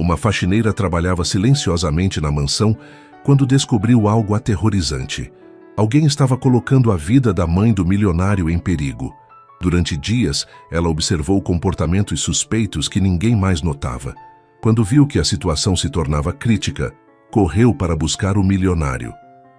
Uma faxineira trabalhava silenciosamente na mansão quando descobriu algo aterrorizante. Alguém estava colocando a vida da mãe do milionário em perigo. Durante dias, ela observou comportamentos suspeitos que ninguém mais notava. Quando viu que a situação se tornava crítica, correu para buscar o milionário.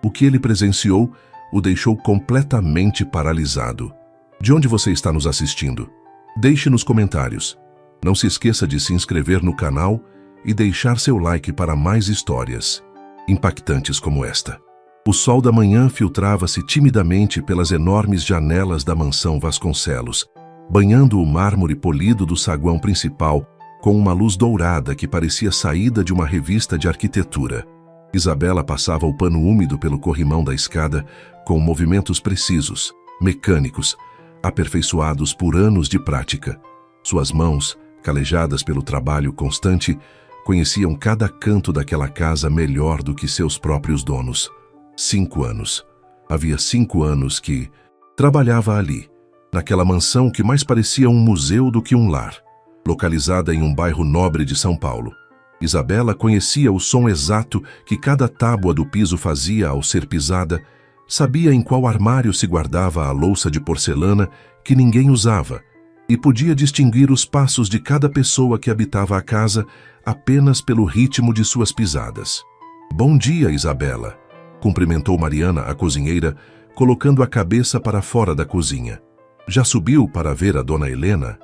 O que ele presenciou o deixou completamente paralisado. De onde você está nos assistindo? Deixe nos comentários. Não se esqueça de se inscrever no canal e deixar seu like para mais histórias impactantes como esta. O sol da manhã filtrava-se timidamente pelas enormes janelas da mansão Vasconcelos, banhando o mármore polido do saguão principal com uma luz dourada que parecia saída de uma revista de arquitetura. Isabela passava o pano úmido pelo corrimão da escada com movimentos precisos, mecânicos, aperfeiçoados por anos de prática. Suas mãos, calejadas pelo trabalho constante, conheciam cada canto daquela casa melhor do que seus próprios donos. 5 anos. Havia 5 anos que trabalhava ali, naquela mansão que mais parecia um museu do que um lar, localizada em um bairro nobre de São Paulo. Isabela conhecia o som exato que cada tábua do piso fazia ao ser pisada, sabia em qual armário se guardava a louça de porcelana que ninguém usava, e podia distinguir os passos de cada pessoa que habitava a casa apenas pelo ritmo de suas pisadas. "Bom dia, Isabela", cumprimentou Mariana, a cozinheira, colocando a cabeça para fora da cozinha. "Já subiu para ver a dona Helena?"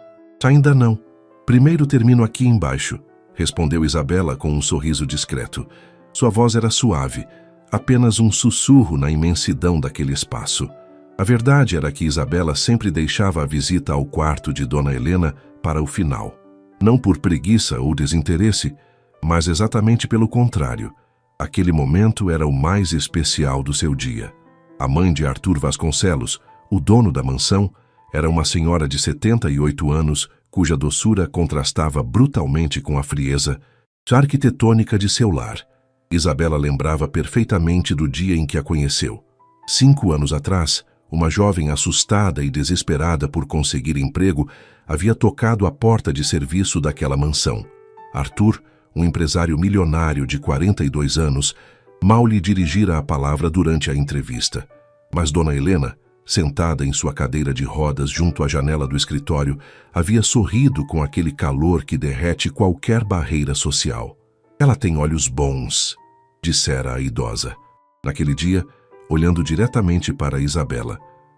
"Ainda não. Primeiro termino aqui embaixo", respondeu Isabela com um sorriso discreto. Sua voz era suave, apenas um sussurro na imensidão daquele espaço. A verdade era que Isabela sempre deixava a visita ao quarto de dona Helena para o final. Não por preguiça ou desinteresse, mas exatamente pelo contrário. Aquele momento era o mais especial do seu dia. A mãe de Arthur Vasconcelos, o dono da mansão, era uma senhora de 78 anos, cuja doçura contrastava brutalmente com a frieza arquitetônica de seu lar. Isabela lembrava perfeitamente do dia em que a conheceu. 5 anos atrás, uma jovem assustada e desesperada por conseguir emprego havia tocado a porta de serviço daquela mansão. Arthur, um empresário milionário de 42 anos, mal lhe dirigira a palavra durante a entrevista. Mas dona Helena, sentada em sua cadeira de rodas junto à janela do escritório, havia sorrido com aquele calor que derrete qualquer barreira social. "Ela tem olhos bons", dissera a idosa. Naquele dia, olhando diretamente para Isabela.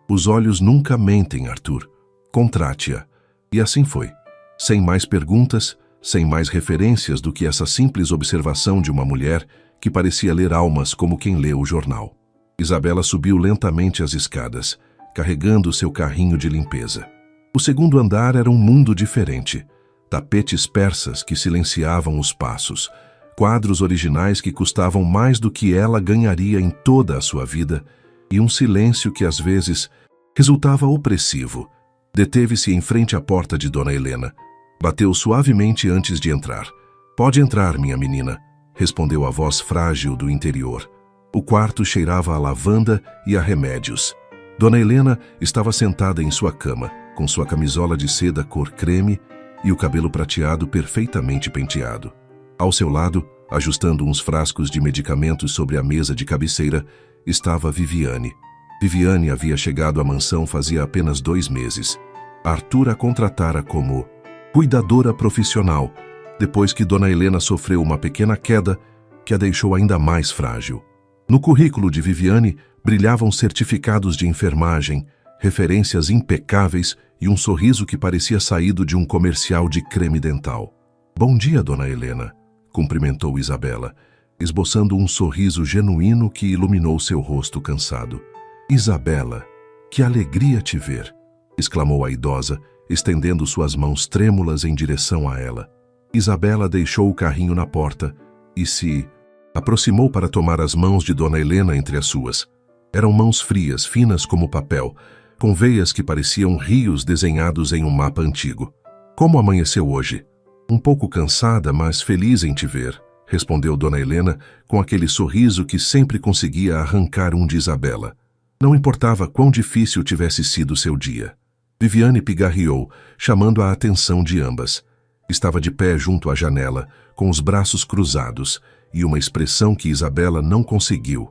"Os olhos nunca mentem, Arthur. Contrate-a." E assim foi. Sem mais perguntas, sem mais referências do que essa simples observação de uma mulher que parecia ler almas como quem lê o jornal. Isabela subiu lentamente as escadas, carregando seu carrinho de limpeza. O segundo andar era um mundo diferente. Tapetes persas que silenciavam os passos, quadros originais que custavam mais do que ela ganharia em toda a sua vida, e um silêncio que às vezes resultava opressivo. Deteve-se em frente à porta de dona Helena. Bateu suavemente antes de entrar. "Pode entrar, minha menina", respondeu a voz frágil do interior. O quarto cheirava a lavanda e a remédios. Dona Helena estava sentada em sua cama, com sua camisola de seda cor creme e o cabelo prateado perfeitamente penteado. Ao seu lado, ajustando uns frascos de medicamentos sobre a mesa de cabeceira, estava Viviane. Viviane havia chegado à mansão fazia apenas 2 meses. Arthur a contratara como cuidadora profissional, depois que dona Helena sofreu uma pequena queda que a deixou ainda mais frágil. No currículo de Viviane brilhavam certificados de enfermagem, referências impecáveis e um sorriso que parecia saído de um comercial de creme dental. "Bom dia, dona Helena", cumprimentou Isabela, esboçando um sorriso genuíno que iluminou seu rosto cansado. "Isabela, que alegria te ver", exclamou a idosa, estendendo suas mãos trêmulas em direção a ela. Isabela deixou o carrinho na porta e se aproximou para tomar as mãos de dona Helena entre as suas. Eram mãos frias, finas como papel, com veias que pareciam rios desenhados em um mapa antigo. "Como amanheceu hoje?" "Um pouco cansada, mas feliz em te ver", respondeu dona Helena com aquele sorriso que sempre conseguia arrancar um de Isabela. Não importava quão difícil tivesse sido seu dia. Viviane pigarreou, chamando a atenção de ambas. Estava de pé junto à janela, com os braços cruzados e uma expressão que Isabela não conseguiu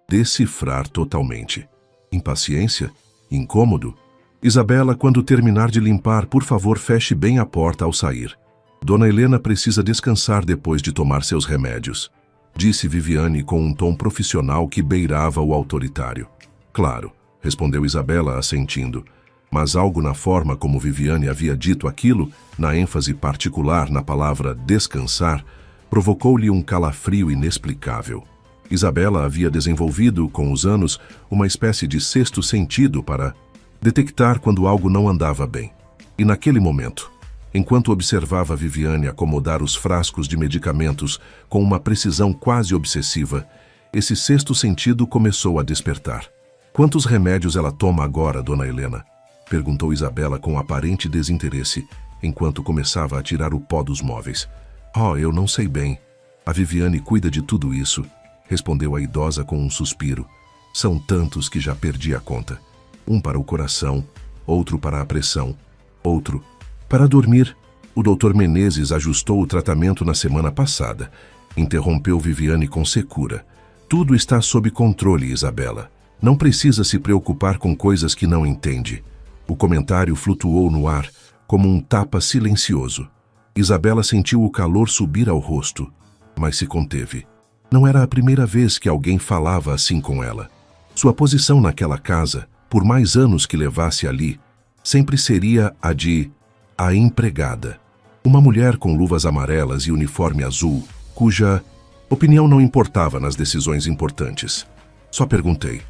decifrar totalmente. Impaciência? Incômodo? Isabela, quando terminar de limpar, por favor, feche bem a porta ao sair. Dona Helena precisa descansar depois de tomar seus remédios, disse Viviane com um tom profissional que beirava o autoritário. Claro, respondeu Isabela assentindo, mas algo na forma como Viviane havia dito aquilo, na ênfase particular na palavra descansar, provocou-lhe um calafrio inexplicável. Isabela havia desenvolvido, com os anos, uma espécie de sexto sentido para detectar quando algo não andava bem. E naquele momento, enquanto observava Viviane acomodar os frascos de medicamentos com uma precisão quase obsessiva, esse sexto sentido começou a despertar. Quantos remédios ela toma agora, Dona Helena? Perguntou Isabela com aparente desinteresse, enquanto começava a tirar o pó dos móveis. Oh, eu não sei bem. A Viviane cuida de tudo isso, respondeu a idosa com um suspiro. São tantos que já perdi a conta. Um para o coração, outro para a pressão, outro para dormir. O Dr. Menezes ajustou o tratamento na semana passada. Interrompeu Viviane com secura. Tudo está sob controle, Isabela. Não precisa se preocupar com coisas que não entende. O comentário flutuou no ar, como um tapa silencioso. Isabela sentiu o calor subir ao rosto, mas se conteve. Não era a primeira vez que alguém falava assim com ela. Sua posição naquela casa, por mais anos que levasse ali, sempre seria a de a empregada. Uma mulher com luvas amarelas e uniforme azul, cuja opinião não importava nas decisões importantes. Só perguntei,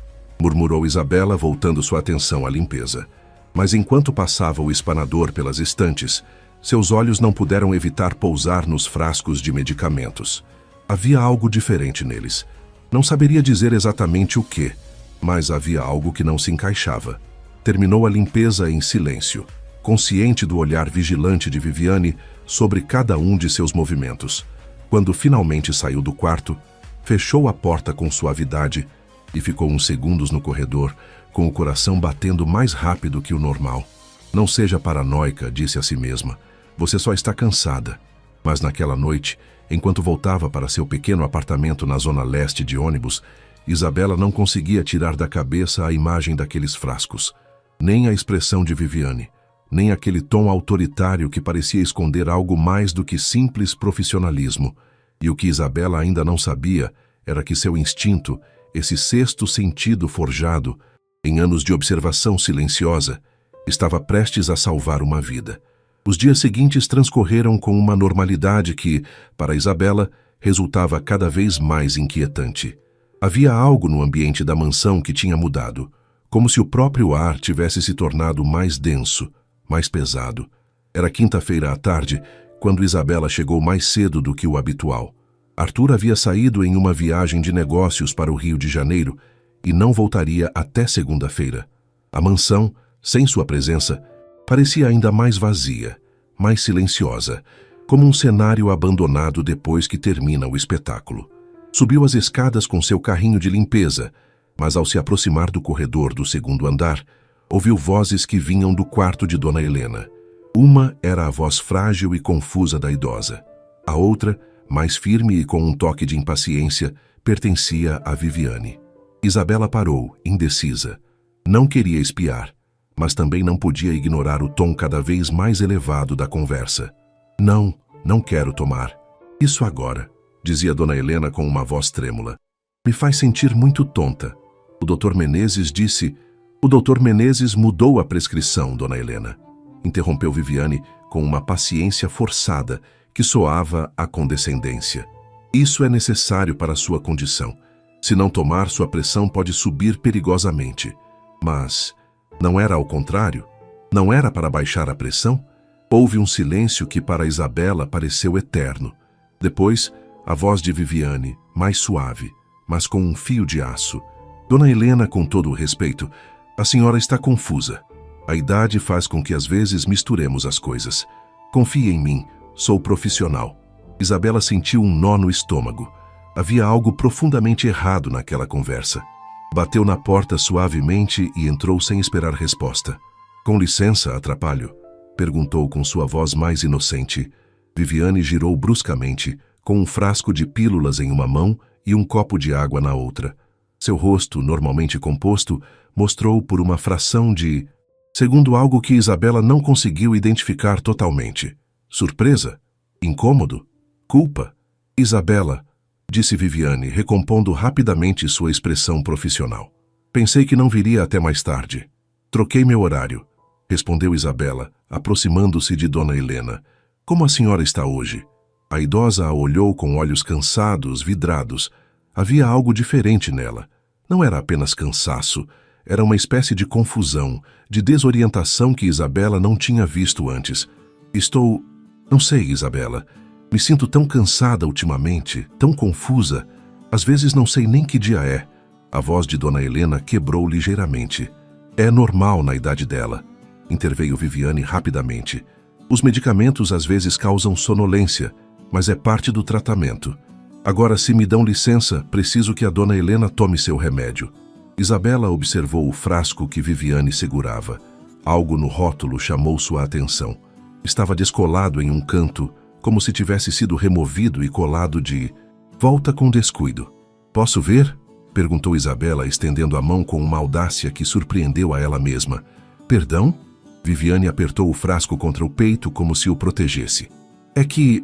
murmurou Isabela, voltando sua atenção à limpeza. Mas enquanto passava o espanador pelas estantes, seus olhos não puderam evitar pousar nos frascos de medicamentos. Havia algo diferente neles. Não saberia dizer exatamente o que, mas havia algo que não se encaixava. Terminou a limpeza em silêncio, consciente do olhar vigilante de Viviane sobre cada um de seus movimentos. Quando finalmente saiu do quarto, fechou a porta com suavidade e ficou uns segundos no corredor, com o coração batendo mais rápido que o normal. Não seja paranoica, disse a si mesma. Você só está cansada. Mas naquela noite, enquanto voltava para seu pequeno apartamento na zona leste de ônibus, Isabela não conseguia tirar da cabeça a imagem daqueles frascos. Nem a expressão de Viviane, nem aquele tom autoritário que parecia esconder algo mais do que simples profissionalismo. E o que Isabela ainda não sabia era que seu instinto, esse sexto sentido forjado, em anos de observação silenciosa, estava prestes a salvar uma vida. Os dias seguintes transcorreram com uma normalidade que, para Isabela, resultava cada vez mais inquietante. Havia algo no ambiente da mansão que tinha mudado, como se o próprio ar tivesse se tornado mais denso, mais pesado. Era quinta-feira à tarde, quando Isabela chegou mais cedo do que o habitual. Arthur havia saído em uma viagem de negócios para o Rio de Janeiro e não voltaria até segunda-feira. A mansão, sem sua presença, parecia ainda mais vazia, mais silenciosa, como um cenário abandonado depois que termina o espetáculo. Subiu as escadas com seu carrinho de limpeza, mas ao se aproximar do corredor do segundo andar, ouviu vozes que vinham do quarto de Dona Helena. Uma era a voz frágil e confusa da idosa. A outra, mais firme e com um toque de impaciência, pertencia a Viviane. Isabela parou, indecisa. Não queria espiar, mas também não podia ignorar o tom cada vez mais elevado da conversa. Não, não quero tomar. Isso agora, dizia Dona Helena com uma voz trêmula. Me faz sentir muito tonta. O Dr. Menezes disse... O Dr. Menezes mudou a prescrição, Dona Helena. Interrompeu Viviane com uma paciência forçada que soava a condescendência. Isso é necessário para sua condição. Se não tomar, sua pressão pode subir perigosamente. Mas não era ao contrário? Não era para baixar a pressão? Houve um silêncio que para Isabela pareceu eterno. Depois, a voz de Viviane, mais suave, mas com um fio de aço. Dona Helena, com todo o respeito, a senhora está confusa. A idade faz com que às vezes misturemos as coisas. Confie em mim, sou profissional. Isabela sentiu um nó no estômago. Havia algo profundamente errado naquela conversa. Bateu na porta suavemente e entrou sem esperar resposta. Com licença, atrapalho? Perguntou com sua voz mais inocente. Viviane girou bruscamente, com um frasco de pílulas em uma mão e um copo de água na outra. Seu rosto, normalmente composto, mostrou por uma fração de segundo algo que Isabela não conseguiu identificar totalmente. Surpresa? Incômodo? Culpa? Isabela, disse Viviane, recompondo rapidamente sua expressão profissional. Pensei que não viria até mais tarde. Troquei meu horário, respondeu Isabela, aproximando-se de Dona Helena. Como a senhora está hoje? A idosa a olhou com olhos cansados, vidrados. Havia algo diferente nela. Não era apenas cansaço, era uma espécie de confusão, de desorientação que Isabela não tinha visto antes. Não sei, Isabela. Me sinto tão cansada ultimamente, tão confusa. Às vezes não sei nem que dia é. A voz de Dona Helena quebrou ligeiramente. É normal na idade dela, interveio Viviane rapidamente. Os medicamentos às vezes causam sonolência, mas é parte do tratamento. Agora, se me dão licença, preciso que a Dona Helena tome seu remédio. Isabela observou o frasco que Viviane segurava. Algo no rótulo chamou sua atenção. Estava descolado em um canto, como se tivesse sido removido e colado de volta com descuido. Posso ver? Perguntou Isabela, estendendo a mão com uma audácia que surpreendeu a ela mesma. Perdão? Viviane apertou o frasco contra o peito como se o protegesse. É que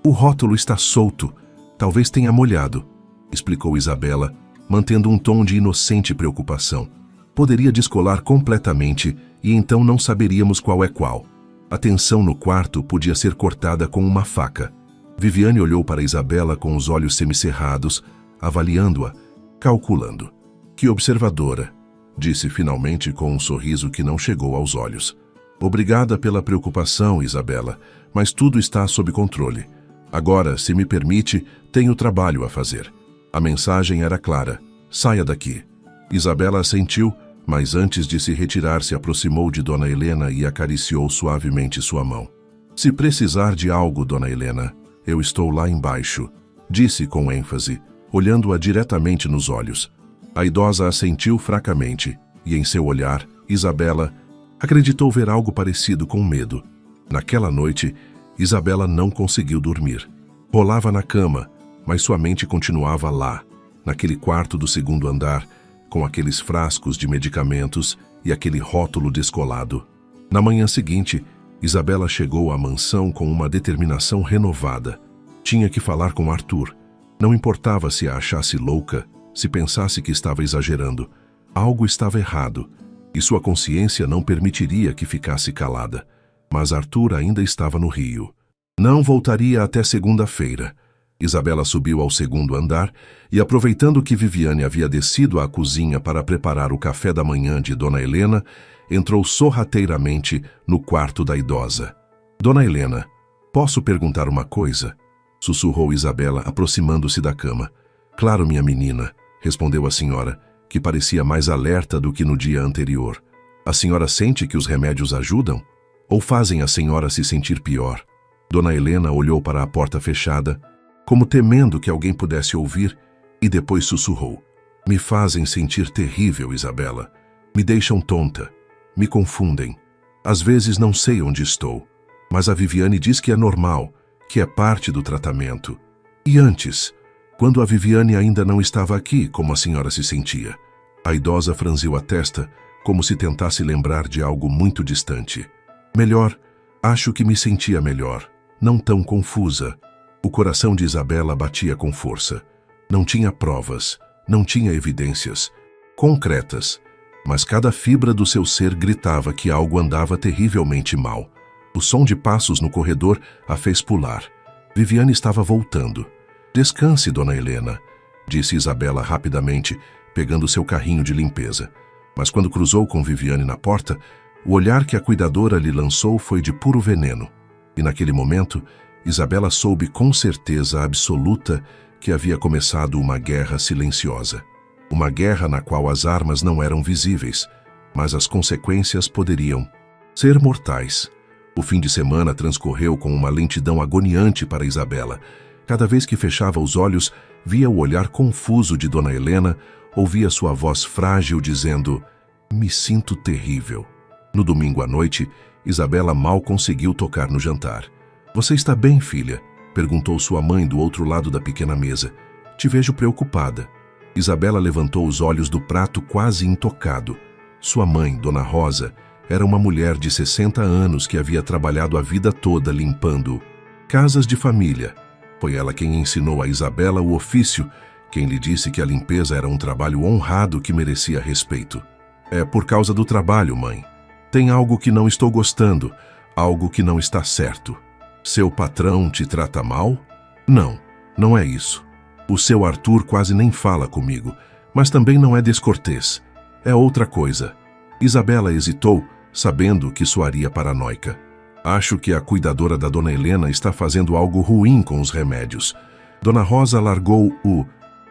o rótulo está solto. Talvez tenha molhado, explicou Isabela, mantendo um tom de inocente preocupação. Poderia descolar completamente e então não saberíamos qual é qual. A tensão no quarto podia ser cortada com uma faca. Viviane olhou para Isabela com os olhos semicerrados, avaliando-a, calculando. Que observadora, disse finalmente com um sorriso que não chegou aos olhos. Obrigada pela preocupação, Isabela, mas tudo está sob controle. Agora, se me permite, tenho trabalho a fazer. A mensagem era clara. Saia daqui. Isabela assentiu, mas antes de se retirar se aproximou de Dona Helena e acariciou suavemente sua mão. Se precisar de algo, Dona Helena, eu estou lá embaixo, disse com ênfase, olhando-a diretamente nos olhos. A idosa assentiu fracamente, e em seu olhar, Isabela acreditou ver algo parecido com medo. Naquela noite, Isabela não conseguiu dormir. Rolava na cama, mas sua mente continuava lá, naquele quarto do segundo andar, com aqueles frascos de medicamentos e aquele rótulo descolado. Na manhã seguinte, Isabela chegou à mansão com uma determinação renovada. Tinha que falar com Arthur. Não importava se a achasse louca, se pensasse que estava exagerando. Algo estava errado, e sua consciência não permitiria que ficasse calada. Mas Arthur ainda estava no Rio. Não voltaria até segunda-feira. Isabela subiu ao segundo andar e, aproveitando que Viviane havia descido à cozinha para preparar o café da manhã de Dona Helena, entrou sorrateiramente no quarto da idosa. Dona Helena, posso perguntar uma coisa? Sussurrou Isabela, aproximando-se da cama. Claro, minha menina, respondeu a senhora, que parecia mais alerta do que no dia anterior. A senhora sente que os remédios ajudam? Ou fazem a senhora se sentir pior? Dona Helena olhou para a porta fechada, como temendo que alguém pudesse ouvir, e depois sussurrou. Me fazem sentir terrível, Isabela. Me deixam tonta. Me confundem. Às vezes não sei onde estou. Mas a Viviane diz que é normal, que é parte do tratamento. E antes, quando a Viviane ainda não estava aqui, como a senhora se sentia? A idosa franziu a testa, como se tentasse lembrar de algo muito distante. Melhor, acho que me sentia melhor, não tão confusa. O coração de Isabela batia com força. Não tinha provas, não tinha evidências concretas, mas cada fibra do seu ser gritava que algo andava terrivelmente mal. O som de passos no corredor a fez pular. Viviane estava voltando. Descanse, Dona Helena, disse Isabela rapidamente, pegando seu carrinho de limpeza. Mas quando cruzou com Viviane na porta, o olhar que a cuidadora lhe lançou foi de puro veneno. E naquele momento, Isabela soube com certeza absoluta que havia começado uma guerra silenciosa. Uma guerra na qual as armas não eram visíveis, mas as consequências poderiam ser mortais. O fim de semana transcorreu com uma lentidão agoniante para Isabela. Cada vez que fechava os olhos, via o olhar confuso de Dona Helena, ouvia sua voz frágil dizendo: "Me sinto terrível." No domingo à noite, Isabela mal conseguiu tocar no jantar. "Você está bem, filha?" Perguntou sua mãe do outro lado da pequena mesa. Te vejo preocupada. Isabela levantou os olhos do prato quase intocado. Sua mãe, Dona Rosa, era uma mulher de 60 anos que havia trabalhado a vida toda limpando casas de família. Foi ela quem ensinou a Isabela o ofício, quem lhe disse que a limpeza era um trabalho honrado que merecia respeito. É por causa do trabalho, mãe. Tem algo que não estou gostando, algo que não está certo. Seu patrão te trata mal? Não, não é isso. O seu Arthur quase nem fala comigo, mas também não é descortês. É outra coisa. Isabela hesitou, sabendo que soaria paranoica. Acho que a cuidadora da Dona Helena está fazendo algo ruim com os remédios. Dona Rosa largou o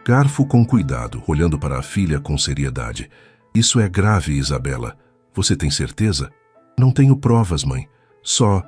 garfo com cuidado, olhando para a filha com seriedade. Isso é grave, Isabela. Você tem certeza? Não tenho provas, mãe. Só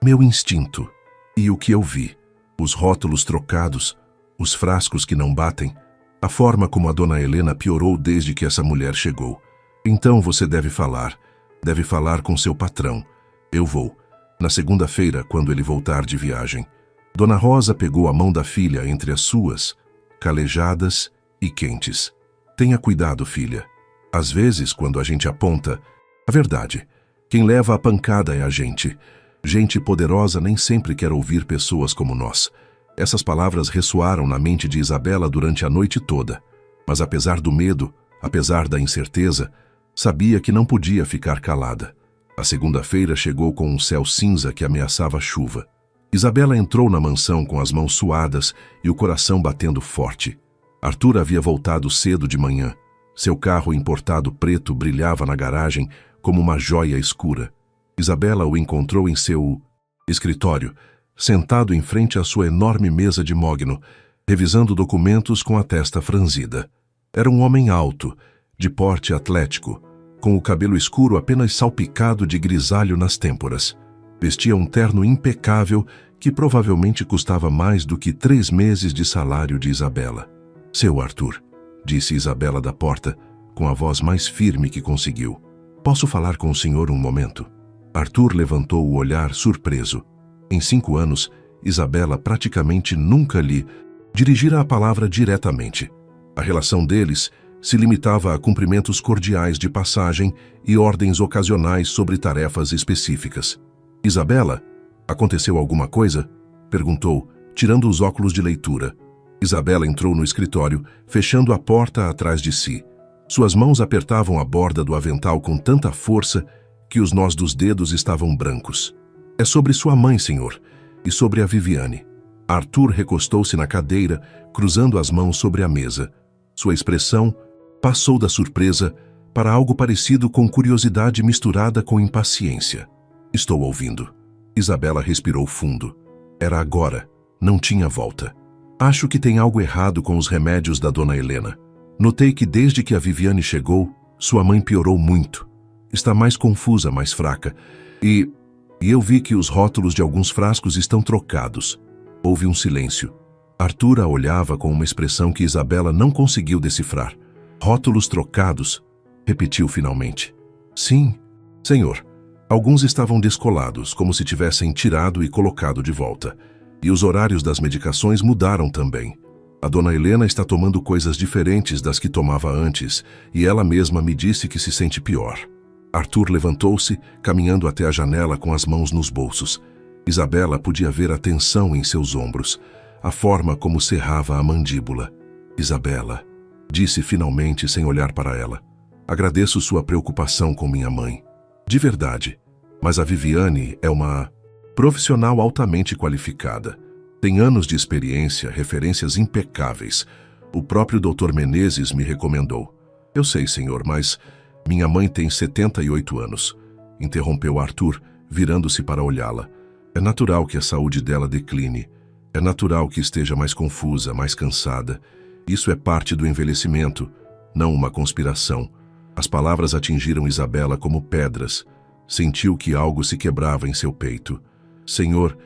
meu instinto. E o que eu vi. Os rótulos trocados, os frascos que não batem, a forma como a Dona Helena piorou desde que essa mulher chegou. Então você deve falar com seu patrão. Eu vou. Na segunda-feira, quando ele voltar de viagem. Dona Rosa pegou a mão da filha entre as suas, calejadas e quentes. Tenha cuidado, filha. Às vezes, quando a gente aponta, a verdade, quem leva a pancada é a gente. Gente poderosa nem sempre quer ouvir pessoas como nós. Essas palavras ressoaram na mente de Isabela durante a noite toda. Mas apesar do medo, apesar da incerteza, sabia que não podia ficar calada. A segunda-feira chegou com um céu cinza que ameaçava chuva. Isabela entrou na mansão com as mãos suadas e o coração batendo forte. Arthur havia voltado cedo de manhã. Seu carro importado preto brilhava na garagem como uma joia escura. Isabela o encontrou em seu escritório, sentado em frente à sua enorme mesa de mogno, revisando documentos com a testa franzida. Era um homem alto, de porte atlético, com o cabelo escuro apenas salpicado de grisalho nas têmporas. Vestia um terno impecável que provavelmente custava mais do que 3 meses de salário de Isabela. Seu Arthur, disse Isabela da porta, com a voz mais firme que conseguiu. Posso falar com o senhor um momento? Arthur levantou o olhar surpreso. Em 5 anos, Isabela praticamente nunca lhe dirigira a palavra diretamente. A relação deles se limitava a cumprimentos cordiais de passagem e ordens ocasionais sobre tarefas específicas. Isabela, aconteceu alguma coisa? Perguntou, tirando os óculos de leitura. Isabela entrou no escritório, fechando a porta atrás de si. Suas mãos apertavam a borda do avental com tanta força que os nós dos dedos estavam brancos. É sobre sua mãe, senhor, e sobre a Viviane. Arthur recostou-se na cadeira, cruzando as mãos sobre a mesa. Sua expressão passou da surpresa para algo parecido com curiosidade misturada com impaciência. Estou ouvindo. Isabela respirou fundo. Era agora. Não tinha volta. Acho que tem algo errado com os remédios da Dona Helena. Notei que desde que a Viviane chegou, sua mãe piorou muito. Está mais confusa, mais fraca. E eu vi que os rótulos de alguns frascos estão trocados. Houve um silêncio. Arthur a olhava com uma expressão que Isabela não conseguiu decifrar. Rótulos trocados, repetiu finalmente. Sim, senhor. Alguns estavam descolados, como se tivessem tirado e colocado de volta. E os horários das medicações mudaram também. A Dona Helena está tomando coisas diferentes das que tomava antes, e ela mesma me disse que se sente pior. Arthur levantou-se, caminhando até a janela com as mãos nos bolsos. Isabela podia ver a tensão em seus ombros, a forma como cerrava a mandíbula. Isabela, disse finalmente sem olhar para ela. Agradeço sua preocupação com minha mãe. De verdade, mas a Viviane é uma profissional altamente qualificada. Tem anos de experiência, referências impecáveis. O próprio Dr. Menezes me recomendou. Eu sei, senhor, mas minha mãe tem 78 anos. Interrompeu Arthur, virando-se para olhá-la. É natural que a saúde dela decline. É natural que esteja mais confusa, mais cansada. Isso é parte do envelhecimento, não uma conspiração. As palavras atingiram Isabela como pedras. Sentiu que algo se quebrava em seu peito. Senhor,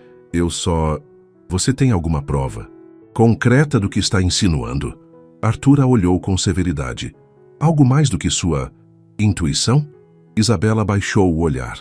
Você tem alguma prova concreta do que está insinuando? Arthur a olhou com severidade. Algo mais do que sua intuição? Isabela baixou o olhar.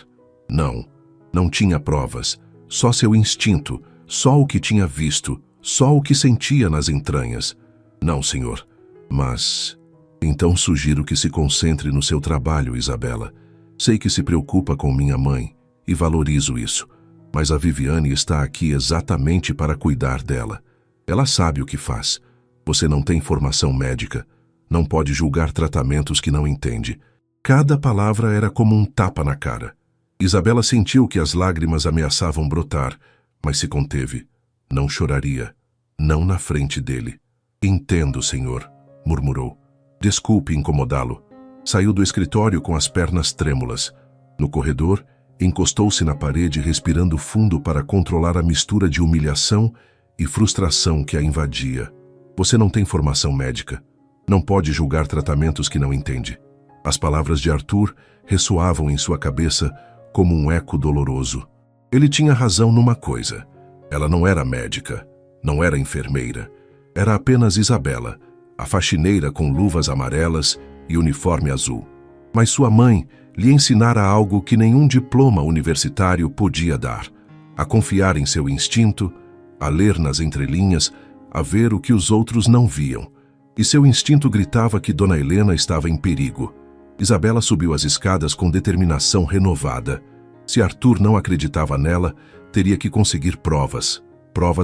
Não tinha provas. Só seu instinto, só o que tinha visto, só o que sentia nas entranhas. Não, senhor, mas... Então sugiro que se concentre no seu trabalho, Isabela. Sei que se preocupa com minha mãe e valorizo isso, mas a Viviane está aqui exatamente para cuidar dela. Ela sabe o que faz. Você não tem formação médica. Não pode julgar tratamentos que não entende. Cada palavra era como um tapa na cara. Isabela sentiu que as lágrimas ameaçavam brotar, mas se conteve. Não choraria. Não na frente dele. Entendo, senhor, murmurou. Desculpe incomodá-lo. Saiu do escritório com as pernas trêmulas. No corredor, encostou-se na parede respirando fundo para controlar a mistura de humilhação e frustração que a invadia. Você não tem formação médica. Não pode julgar tratamentos que não entende. As palavras de Arthur ressoavam em sua cabeça como um eco doloroso. Ele tinha razão numa coisa. Ela não era médica, não era enfermeira. Era apenas Isabela, a faxineira com luvas amarelas e uniforme azul. Mas sua mãe lhe ensinara algo que nenhum diploma universitário podia dar: a confiar em seu instinto, a ler nas entrelinhas, a ver o que os outros não viam. E seu instinto gritava que Dona Helena estava em perigo. Isabela subiu as escadas com determinação renovada. Se Arthur não acreditava nela, teria que conseguir provas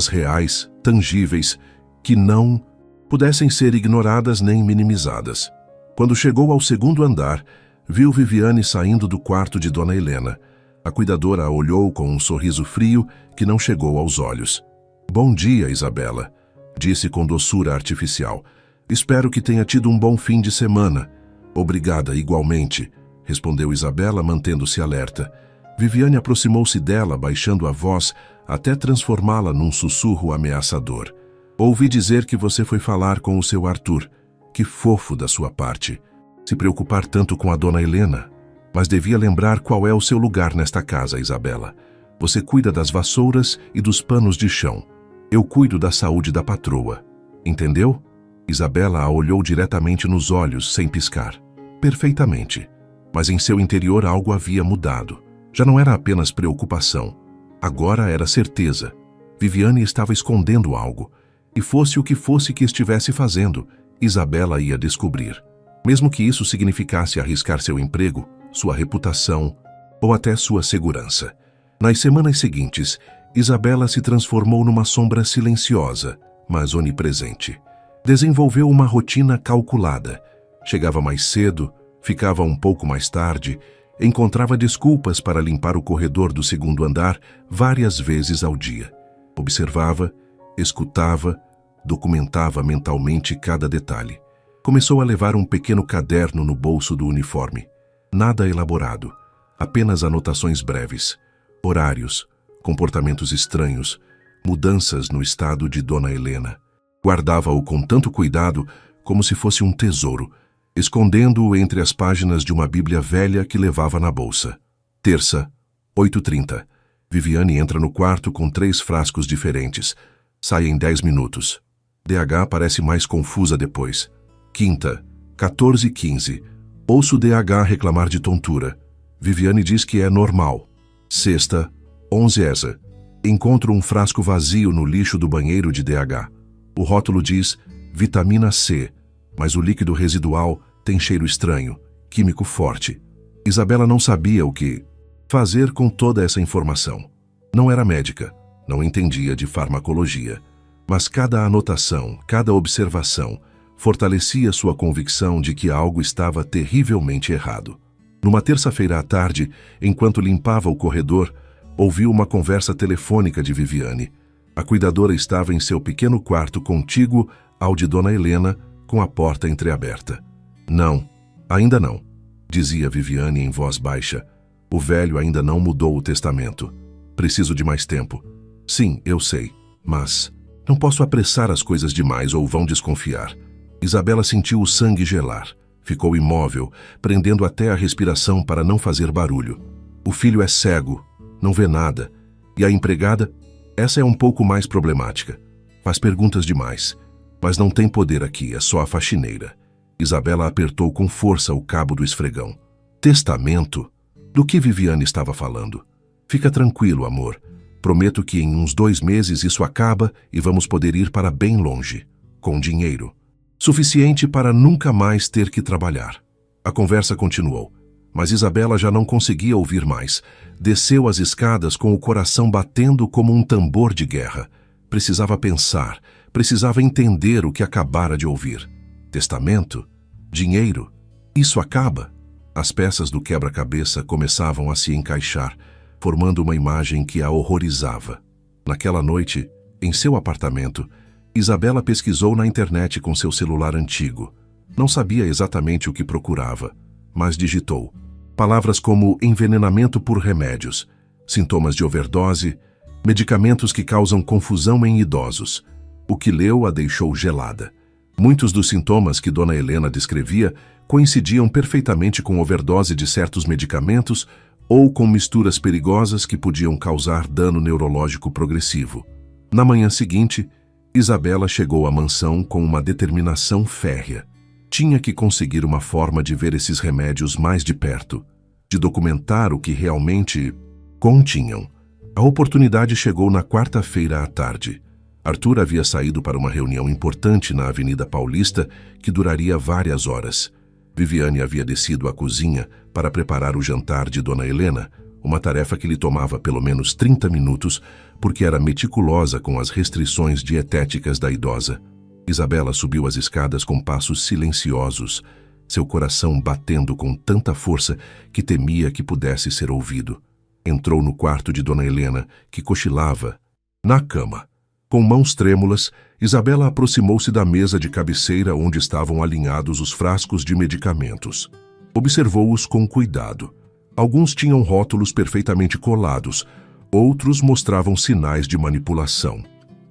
reais, tangíveis, que não pudessem ser ignoradas nem minimizadas. Quando chegou ao segundo andar, viu Viviane saindo do quarto de Dona Helena. A cuidadora a olhou com um sorriso frio que não chegou aos olhos. "Bom dia, Isabela", disse com doçura artificial. "Espero que tenha tido um bom fim de semana." "Obrigada, igualmente", respondeu Isabela, mantendo-se alerta. Viviane aproximou-se dela, baixando a voz até transformá-la num sussurro ameaçador. "Ouvi dizer que você foi falar com o seu Arthur. Que fofo da sua parte. Se preocupar tanto com a Dona Helena. Mas devia lembrar qual é o seu lugar nesta casa, Isabela. Você cuida das vassouras e dos panos de chão. Eu cuido da saúde da patroa. Entendeu?" Isabela a olhou diretamente nos olhos, sem piscar. Perfeitamente. Mas em seu interior algo havia mudado. Já não era apenas preocupação. Agora era certeza. Viviane estava escondendo algo. E fosse o que fosse que estivesse fazendo, Isabela ia descobrir. Mesmo que isso significasse arriscar seu emprego, sua reputação ou até sua segurança. Nas semanas seguintes, Isabela se transformou numa sombra silenciosa, mas onipresente. Desenvolveu uma rotina calculada. Chegava mais cedo, ficava um pouco mais tarde, encontrava desculpas para limpar o corredor do segundo andar várias vezes ao dia. Observava, escutava, documentava mentalmente cada detalhe. Começou a levar um pequeno caderno no bolso do uniforme. Nada elaborado, apenas anotações breves. Horários, comportamentos estranhos, mudanças no estado de Dona Helena. Guardava-o com tanto cuidado como se fosse um tesouro, escondendo-o entre as páginas de uma Bíblia velha que levava na bolsa. Terça, 8h30. Viviane entra no quarto com 3 frascos diferentes. Sai em 10 minutos. DH parece mais confusa depois. Quinta, 14h15. Ouço DH reclamar de tontura. Viviane diz que é normal. Sexta, 11h. Encontro um frasco vazio no lixo do banheiro de DH. O rótulo diz vitamina C, mas o líquido residual tem cheiro estranho, químico forte. Isabela não sabia o que fazer com toda essa informação. Não era médica, não entendia de farmacologia, mas cada anotação, cada observação fortalecia sua convicção de que algo estava terrivelmente errado. Numa terça-feira à tarde, enquanto limpava o corredor, ouviu uma conversa telefônica de Viviane. A cuidadora estava em seu pequeno quarto contíguo ao de Dona Helena, com a porta entreaberta. "Não, ainda não", dizia Viviane em voz baixa. "O velho ainda não mudou o testamento. Preciso de mais tempo." "Sim, eu sei, mas não posso apressar as coisas demais ou vão desconfiar." Isabela sentiu o sangue gelar. Ficou imóvel, prendendo até a respiração para não fazer barulho. O filho é cego, não vê nada. E a empregada? Essa é um pouco mais problemática. Faz perguntas demais. Mas não tem poder aqui, é só a faxineira. Isabela apertou com força o cabo do esfregão. Testamento? Do que Viviane estava falando? Fica tranquilo, amor. Prometo que em uns 2 meses isso acaba e vamos poder ir para bem longe, com dinheiro. Suficiente para nunca mais ter que trabalhar. A conversa continuou, mas Isabela já não conseguia ouvir mais. Desceu as escadas com o coração batendo como um tambor de guerra. Precisava pensar, precisava entender o que acabara de ouvir. Testamento? Dinheiro? Isso acaba? As peças do quebra-cabeça começavam a se encaixar, formando uma imagem que a horrorizava. Naquela noite, em seu apartamento, Isabela pesquisou na internet com seu celular antigo. Não sabia exatamente o que procurava, mas digitou palavras como envenenamento por remédios, sintomas de overdose, medicamentos que causam confusão em idosos. O que leu a deixou gelada. Muitos dos sintomas que Dona Helena descrevia coincidiam perfeitamente com overdose de certos medicamentos ou com misturas perigosas que podiam causar dano neurológico progressivo. Na manhã seguinte, Isabela chegou à mansão com uma determinação férrea. Tinha que conseguir uma forma de ver esses remédios mais de perto, de documentar o que realmente continham. A oportunidade chegou na quarta-feira à tarde. Arthur havia saído para uma reunião importante na Avenida Paulista que duraria várias horas. Viviane havia descido à cozinha para preparar o jantar de Dona Helena, uma tarefa que lhe tomava pelo menos 30 minutos, porque era meticulosa com as restrições dietéticas da idosa. Isabela subiu as escadas com passos silenciosos, seu coração batendo com tanta força que temia que pudesse ser ouvido. Entrou no quarto de Dona Helena, que cochilava na cama. Com mãos trêmulas, Isabela aproximou-se da mesa de cabeceira onde estavam alinhados os frascos de medicamentos. Observou-os com cuidado. Alguns tinham rótulos perfeitamente colados, outros mostravam sinais de manipulação.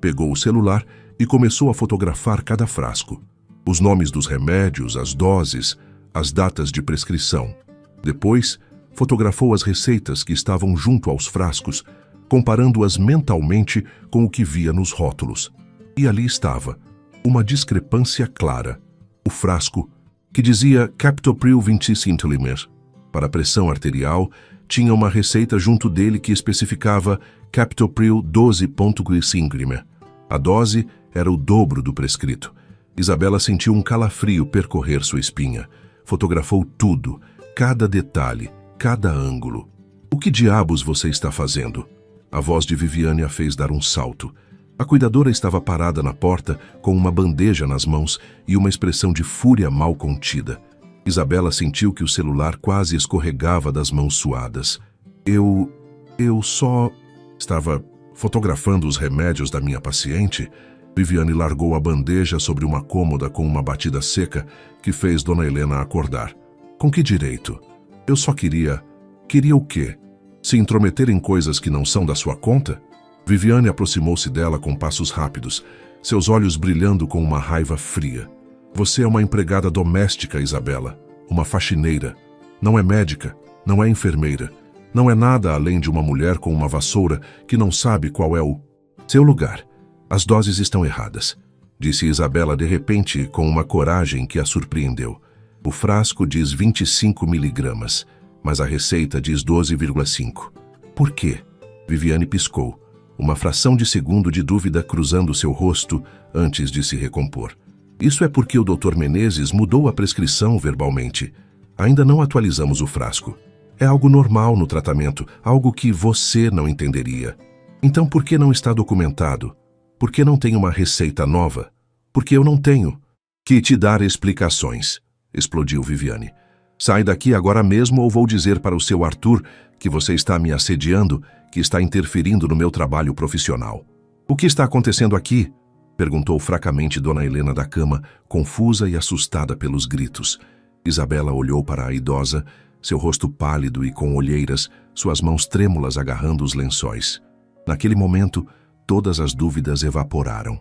Pegou o celular e começou a fotografar cada frasco. Os nomes dos remédios, as doses, as datas de prescrição. Depois, fotografou as receitas que estavam junto aos frascos, comparando-as mentalmente com o que via nos rótulos. E ali estava, uma discrepância clara. O frasco, que dizia Captopril 20 centiliter, para a pressão arterial, tinha uma receita junto dele que especificava Captopril 12,5 centiliter. A dose era o dobro do prescrito. Isabela sentiu um calafrio percorrer sua espinha. Fotografou tudo, cada detalhe, cada ângulo. O que diabos você está fazendo? A voz de Viviane a fez dar um salto. A cuidadora estava parada na porta com uma bandeja nas mãos e uma expressão de fúria mal contida. Isabela sentiu que o celular quase escorregava das mãos suadas. Eu só estava fotografando os remédios da minha paciente. Viviane largou a bandeja sobre uma cômoda com uma batida seca que fez Dona Helena acordar. Com que direito? Eu só queria... Queria o quê? Se intrometer em coisas que não são da sua conta? Viviane aproximou-se dela com passos rápidos, seus olhos brilhando com uma raiva fria. Você é uma empregada doméstica, Isabela. Uma faxineira. Não é médica, não é enfermeira. Não é nada além de uma mulher com uma vassoura que não sabe qual é o seu lugar. As doses estão erradas, disse Isabela de repente com uma coragem que a surpreendeu. O frasco diz 25 miligramas, mas a receita diz 12,5. Por quê? Viviane piscou, uma fração de segundo de dúvida cruzando seu rosto antes de se recompor. Isso é porque o Dr. Menezes mudou a prescrição verbalmente. Ainda não atualizamos o frasco. É algo normal no tratamento, algo que você não entenderia. Então por que não está documentado? Por que não tem uma receita nova? Porque eu não tenho que te dar explicações, explodiu Viviane. Sai daqui agora mesmo ou vou dizer para o seu Arthur que você está me assediando, que está interferindo no meu trabalho profissional. O que está acontecendo aqui? Perguntou fracamente Dona Helena da cama, confusa e assustada pelos gritos. Isabela olhou para a idosa, seu rosto pálido e com olheiras, suas mãos trêmulas agarrando os lençóis. Naquele momento, todas as dúvidas evaporaram.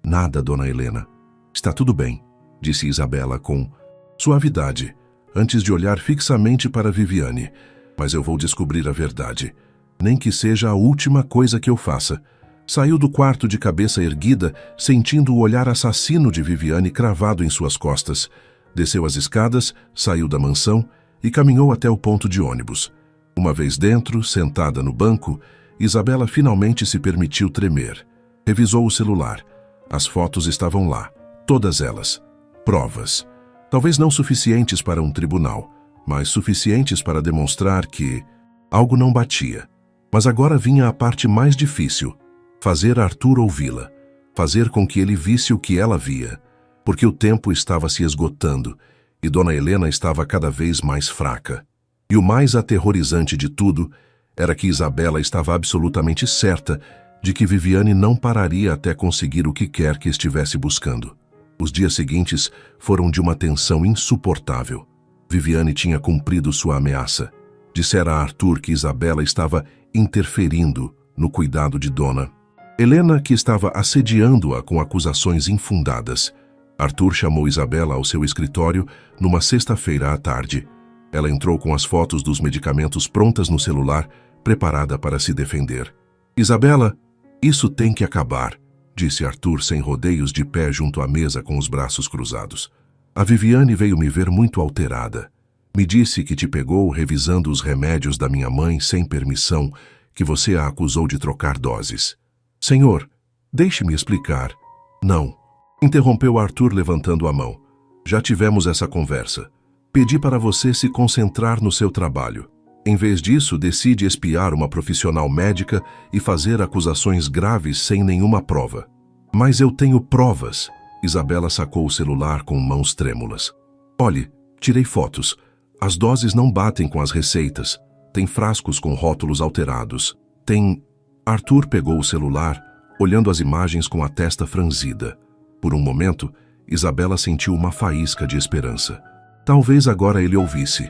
Nada, Dona Helena. Está tudo bem, disse Isabela com suavidade, antes de olhar fixamente para Viviane. Mas eu vou descobrir a verdade. Nem que seja a última coisa que eu faça. Saiu do quarto de cabeça erguida, sentindo o olhar assassino de Viviane cravado em suas costas. Desceu as escadas, saiu da mansão e caminhou até o ponto de ônibus. Uma vez dentro, sentada no banco, Isabela finalmente se permitiu tremer. Revisou o celular. As fotos estavam lá, todas elas. Provas. Talvez não suficientes para um tribunal, mas suficientes para demonstrar que algo não batia. Mas agora vinha a parte mais difícil: fazer Arthur ouvi-la, fazer com que ele visse o que ela via, porque o tempo estava se esgotando e Dona Helena estava cada vez mais fraca. E o mais aterrorizante de tudo era que Isabela estava absolutamente certa de que Viviane não pararia até conseguir o que quer que estivesse buscando. Os dias seguintes foram de uma tensão insuportável. Viviane tinha cumprido sua ameaça. Dissera a Arthur que Isabela estava interferindo no cuidado de Dona Helena, que estava assediando-a com acusações infundadas. Arthur chamou Isabela ao seu escritório numa sexta-feira à tarde. Ela entrou com as fotos dos medicamentos prontas no celular, preparada para se defender. Isabela, isso tem que acabar, disse Arthur sem rodeios, de pé junto à mesa com os braços cruzados. A Viviane veio me ver muito alterada. Me disse que te pegou revisando os remédios da minha mãe sem permissão, que você a acusou de trocar doses. Senhor, deixe-me explicar. Não, interrompeu Arthur levantando a mão. Já tivemos essa conversa. Pedi para você se concentrar no seu trabalho. Em vez disso, decide espiar uma profissional médica e fazer acusações graves sem nenhuma prova. Mas eu tenho provas. Isabela sacou o celular com mãos trêmulas. Olhe, tirei fotos. As doses não batem com as receitas. Tem frascos com rótulos alterados. Tem... Arthur pegou o celular, olhando as imagens com a testa franzida. Por um momento, Isabela sentiu uma faísca de esperança. Talvez agora ele ouvisse.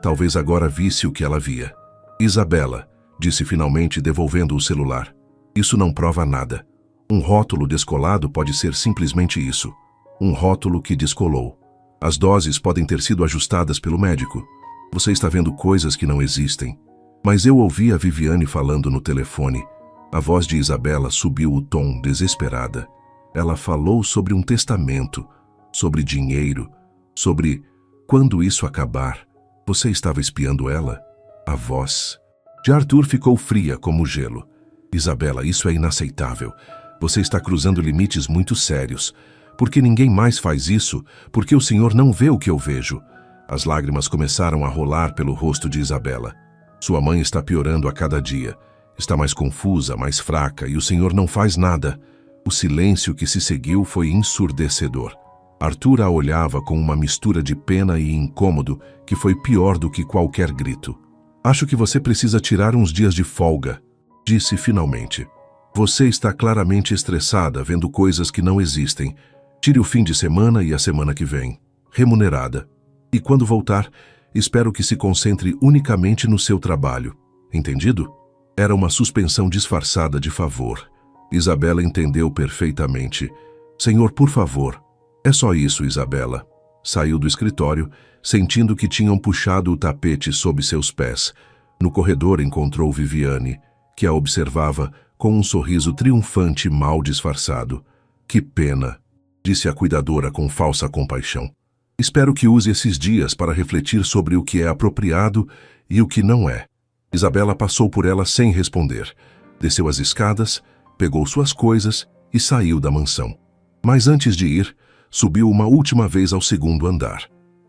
Talvez agora visse o que ela via. Isabela, disse finalmente, devolvendo o celular. Isso não prova nada. Um rótulo descolado pode ser simplesmente isso. Um rótulo que descolou. As doses podem ter sido ajustadas pelo médico. Você está vendo coisas que não existem. Mas eu ouvi a Viviane falando no telefone. A voz de Isabela subiu o tom, desesperada. Ela falou sobre um testamento, sobre dinheiro, sobre... Quando isso acabar, você estava espiando ela? A voz de Arthur ficou fria como gelo. Isabela, isso é inaceitável. Você está cruzando limites muito sérios. Por que ninguém mais faz isso? Porque o senhor não vê o que eu vejo. As lágrimas começaram a rolar pelo rosto de Isabela. Sua mãe está piorando a cada dia. Está mais confusa, mais fraca, e o senhor não faz nada. O silêncio que se seguiu foi ensurdecedor. Arthur a olhava com uma mistura de pena e incômodo que foi pior do que qualquer grito. Acho que você precisa tirar uns dias de folga, disse finalmente. Você está claramente estressada vendo coisas que não existem. Tire o fim de semana e a semana que vem, remunerada. E quando voltar, espero que se concentre unicamente no seu trabalho. Entendido? Era uma suspensão disfarçada de favor. Isabela entendeu perfeitamente. Senhor, por favor. É só isso, Isabela. Saiu do escritório, sentindo que tinham puxado o tapete sob seus pés. No corredor encontrou Viviane, que a observava com um sorriso triunfante mal disfarçado. Que pena, disse a cuidadora com falsa compaixão. Espero que use esses dias para refletir sobre o que é apropriado e o que não é. Isabela passou por ela sem responder. Desceu as escadas, pegou suas coisas e saiu da mansão. Mas antes de ir, subiu uma última vez ao segundo andar.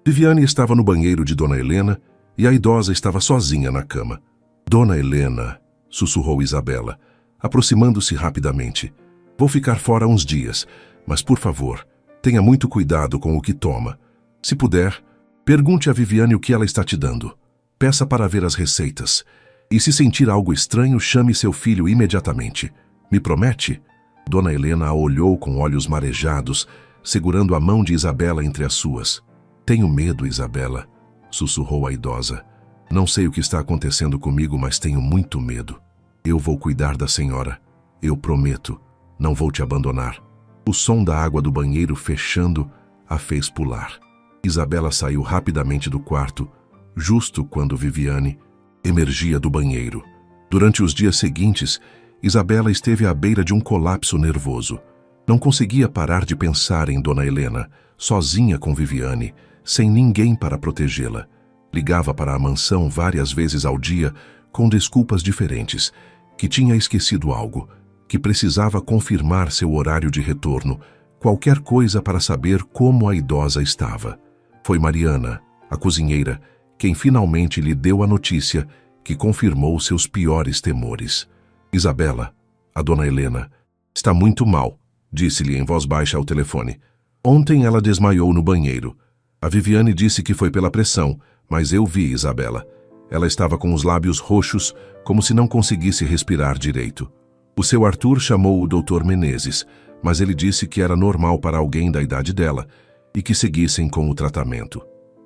Viviane estava no banheiro de Dona Helena e a idosa estava sozinha na cama. Dona Helena, sussurrou Isabela, aproximando-se rapidamente. Vou ficar fora uns dias, mas por favor, tenha muito cuidado com o que toma. Se puder, pergunte a Viviane o que ela está te dando. Peça para ver as receitas. E se sentir algo estranho, chame seu filho imediatamente. Me promete? Dona Helena a olhou com olhos marejados, segurando a mão de Isabela entre as suas. Tenho medo, Isabela, sussurrou a idosa. Não sei o que está acontecendo comigo, mas tenho muito medo. Eu vou cuidar da senhora. Eu prometo, não vou te abandonar. O som da água do banheiro fechando a fez pular. Isabela saiu rapidamente do quarto, justo quando Viviane emergia do banheiro. Durante os dias seguintes, Isabela esteve à beira de um colapso nervoso. Não conseguia parar de pensar em Dona Helena, sozinha com Viviane, sem ninguém para protegê-la. Ligava para a mansão várias vezes ao dia, com desculpas diferentes. que tinha esquecido algo, que precisava confirmar seu horário de retorno, qualquer coisa para saber como a idosa estava. Foi Mariana, a cozinheira, quem finalmente lhe deu a notícia que confirmou seus piores temores. Isabela, a dona Helena, está muito mal, disse-lhe em voz baixa ao telefone. Ontem ela desmaiou no banheiro. A Viviane disse que foi pela pressão, mas eu vi Isabela. Ela estava com os lábios roxos, como se não conseguisse respirar direito. O seu Arthur chamou o Dr. Menezes, mas ele disse que era normal para alguém da idade dela e que seguissem com o tratamento.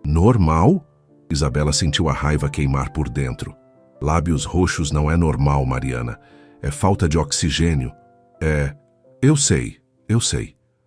Normal? Isabela sentiu a raiva queimar por dentro. Lábios roxos não é normal, Mariana. É falta de oxigênio. Eu sei,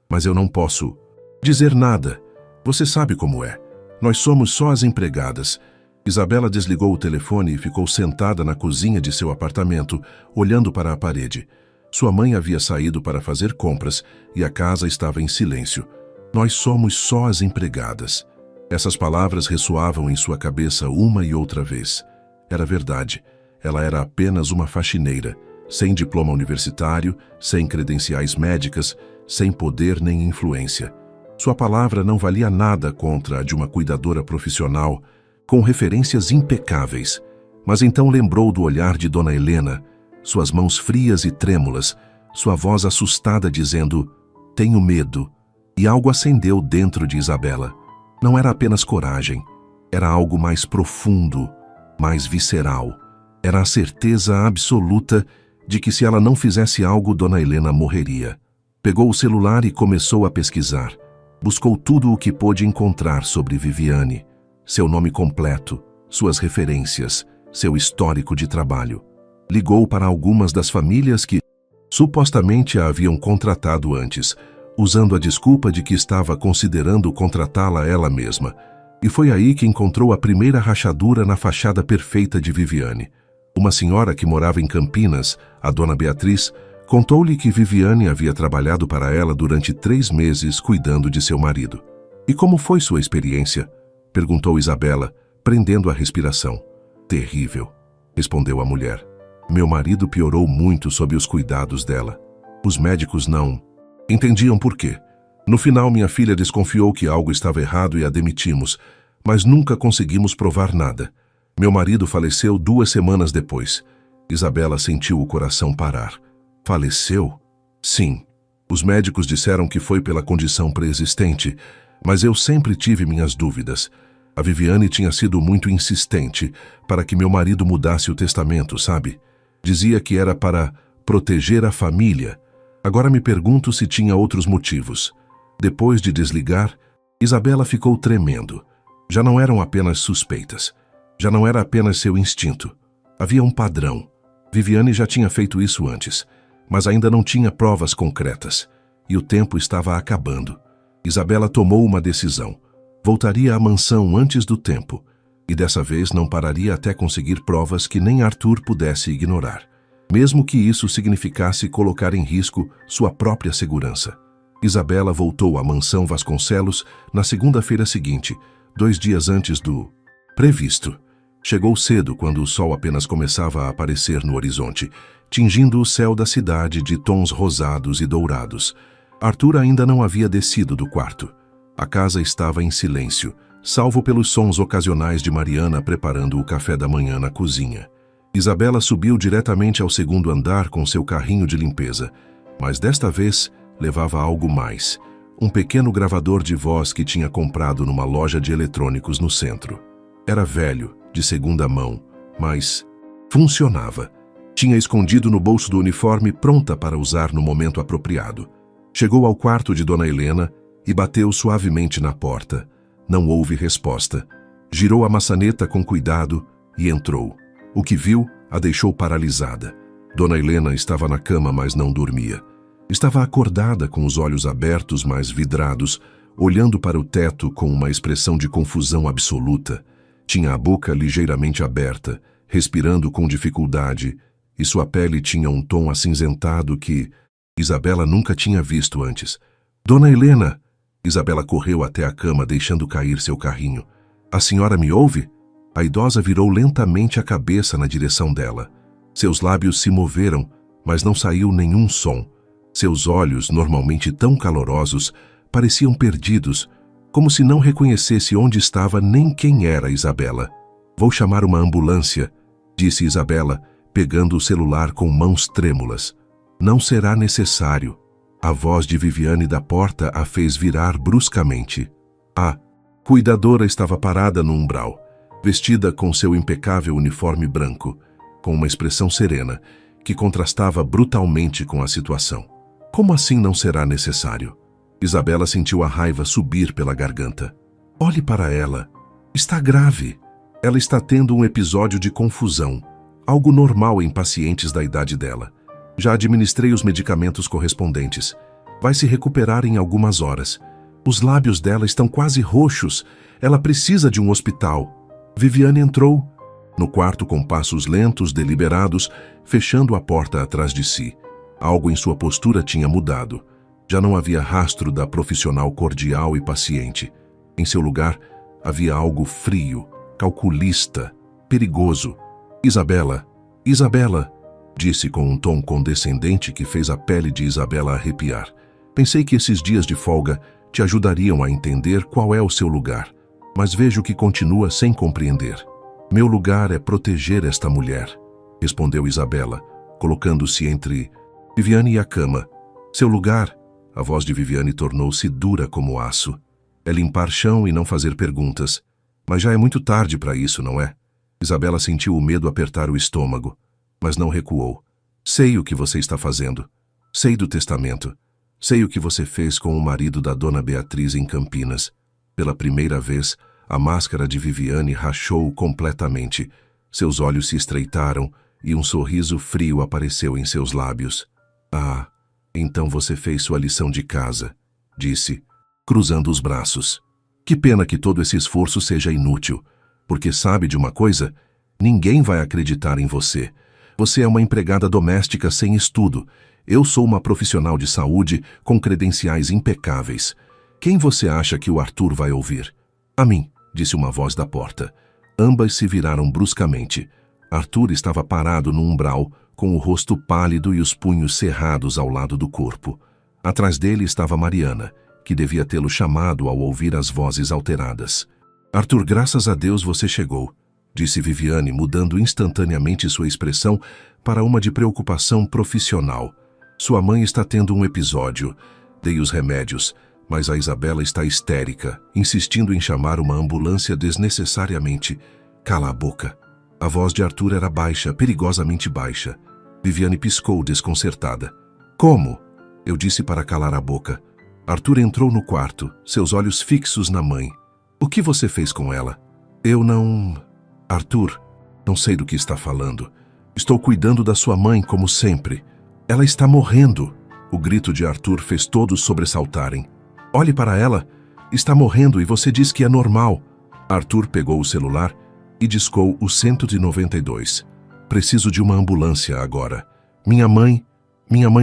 mas eu não posso dizer nada. Você sabe como é. Nós somos só as empregadas. Isabela desligou o telefone e ficou sentada na cozinha de seu apartamento, olhando para a parede. Sua mãe havia saído para fazer compras e a casa estava em silêncio. Nós somos só as empregadas. Essas palavras ressoavam em sua cabeça uma e outra vez. Era verdade. Ela era apenas uma faxineira, sem diploma universitário, sem credenciais médicas, sem poder nem influência. Sua palavra não valia nada contra a de uma cuidadora profissional, com referências impecáveis. Mas então lembrou do olhar de Dona Helena, suas mãos frias e trêmulas, sua voz assustada dizendo, tenho medo, e algo acendeu dentro de Isabela. Não era apenas coragem, era algo mais profundo, mais visceral. Era a certeza absoluta de que se ela não fizesse algo, Dona Helena morreria. Pegou o celular e começou a pesquisar. Buscou tudo o que pôde encontrar sobre Viviane, seu nome completo, suas referências, seu histórico de trabalho. Ligou para algumas das famílias que supostamente a haviam contratado antes, usando a desculpa de que estava considerando contratá-la ela mesma. E foi aí que encontrou a primeira rachadura na fachada perfeita de Viviane. Uma senhora que morava em Campinas, a dona Beatriz, contou-lhe que Viviane havia trabalhado para ela durante 3 meses cuidando de seu marido. E como foi sua experiência? Perguntou Isabela, prendendo a respiração. Terrível, respondeu a mulher. Meu marido piorou muito sob os cuidados dela. Os médicos não entendiam por quê. No final, minha filha desconfiou que algo estava errado e a demitimos, mas nunca conseguimos provar nada. Meu marido faleceu 2 semanas depois. Isabela sentiu o coração parar. Faleceu? Sim. Os médicos disseram que foi pela condição pré-existente, mas eu sempre tive minhas dúvidas. A Viviane tinha sido muito insistente para que meu marido mudasse o testamento, sabe? Dizia que era para proteger a família. Agora me pergunto se tinha outros motivos. Depois de desligar, Isabela ficou tremendo. Já não eram apenas suspeitas. Já não era apenas seu instinto. Havia um padrão. Viviane já tinha feito isso antes, mas ainda não tinha provas concretas. E o tempo estava acabando. Isabela tomou uma decisão. Voltaria à mansão antes do tempo. E dessa vez não pararia até conseguir provas que nem Arthur pudesse ignorar. Mesmo que isso significasse colocar em risco sua própria segurança. Isabela voltou à mansão Vasconcelos na segunda-feira seguinte, 2 dias antes do previsto. Chegou cedo quando o sol apenas começava a aparecer no horizonte, tingindo o céu da cidade de tons rosados e dourados. Arthur ainda não havia descido do quarto. A casa estava em silêncio, salvo pelos sons ocasionais de Mariana preparando o café da manhã na cozinha. Isabela subiu diretamente ao 2º andar com seu carrinho de limpeza, mas desta vez levava algo mais, um pequeno gravador de voz que tinha comprado numa loja de eletrônicos no centro. Era velho, de segunda mão, mas funcionava. Tinha escondido no bolso do uniforme, pronta para usar no momento apropriado. Chegou ao quarto de Dona Helena e bateu suavemente na porta. Não houve resposta. Girou a maçaneta com cuidado e entrou. O que viu a deixou paralisada. Dona Helena estava na cama, mas não dormia. Estava acordada com os olhos abertos, mas vidrados, olhando para o teto com uma expressão de confusão absoluta. Tinha a boca ligeiramente aberta, respirando com dificuldade, e sua pele tinha um tom acinzentado que Isabela nunca tinha visto antes. Dona Helena! Isabela correu até a cama, deixando cair seu carrinho. A senhora me ouve? A idosa virou lentamente a cabeça na direção dela. Seus lábios se moveram, mas não saiu nenhum som. Seus olhos, normalmente tão calorosos, pareciam perdidos, como se não reconhecesse onde estava nem quem era Isabela. Vou chamar uma ambulância, disse Isabela, pegando o celular com mãos trêmulas. Não será necessário. A voz de Viviane da porta a fez virar bruscamente. A cuidadora estava parada no umbral, vestida com seu impecável uniforme branco, com uma expressão serena, que contrastava brutalmente com a situação. Como assim não será necessário? Isabela sentiu a raiva subir pela garganta. Olhe para ela. Está grave. Ela está tendo um episódio de confusão, algo normal em pacientes da idade dela. Já administrei os medicamentos correspondentes. Vai se recuperar em algumas horas. Os lábios dela estão quase roxos. Ela precisa de um hospital. Viviane entrou no quarto com passos lentos, deliberados, fechando a porta atrás de si. Algo em sua postura tinha mudado. Já não havia rastro da profissional cordial e paciente. Em seu lugar, havia algo frio, calculista, perigoso. Isabela, Isabela, disse com um tom condescendente que fez a pele de Isabela arrepiar. Pensei que esses dias de folga te ajudariam a entender qual é o seu lugar, mas vejo que continua sem compreender. Meu lugar é proteger esta mulher, respondeu Isabela, colocando-se entre Viviane e a cama. Seu lugar, a voz de Viviane tornou-se dura como aço, é limpar chão e não fazer perguntas. Mas já é muito tarde para isso, não é? Isabela sentiu o medo apertar o estômago, mas não recuou. Sei o que você está fazendo. Sei do testamento. Sei o que você fez com o marido da dona Beatriz em Campinas. Pela primeira vez, a máscara de Viviane rachou completamente. Seus olhos se estreitaram e um sorriso frio apareceu em seus lábios. Ah, então você fez sua lição de casa, disse, cruzando os braços. Que pena que todo esse esforço seja inútil, porque sabe de uma coisa? Ninguém vai acreditar em você. Você é uma empregada doméstica sem estudo. Eu sou uma profissional de saúde com credenciais impecáveis. Quem você acha que o Arthur vai ouvir? A mim, disse uma voz da porta. Ambas se viraram bruscamente. Arthur estava parado no umbral, com o rosto pálido e os punhos cerrados ao lado do corpo. Atrás dele estava Mariana, que devia tê-lo chamado ao ouvir as vozes alteradas. Arthur, graças a Deus você chegou, disse Viviane, mudando instantaneamente sua expressão para uma de preocupação profissional. Sua mãe está tendo um episódio. Dei os remédios, mas a Isabela está histérica, insistindo em chamar uma ambulância desnecessariamente. Cala a boca. A voz de Arthur era baixa, perigosamente baixa. Viviane piscou, desconcertada. Como? Eu disse para calar a boca. Arthur entrou no quarto, seus olhos fixos na mãe. O que você fez com ela? Eu não... Arthur, não sei do que está falando. Estou cuidando da sua mãe, como sempre. Ela está morrendo. O grito de Arthur fez todos sobressaltarem. Olhe para ela. Está morrendo e você diz que é normal. Arthur pegou o celular e discou o 192. Preciso de uma ambulância agora. Minha mãe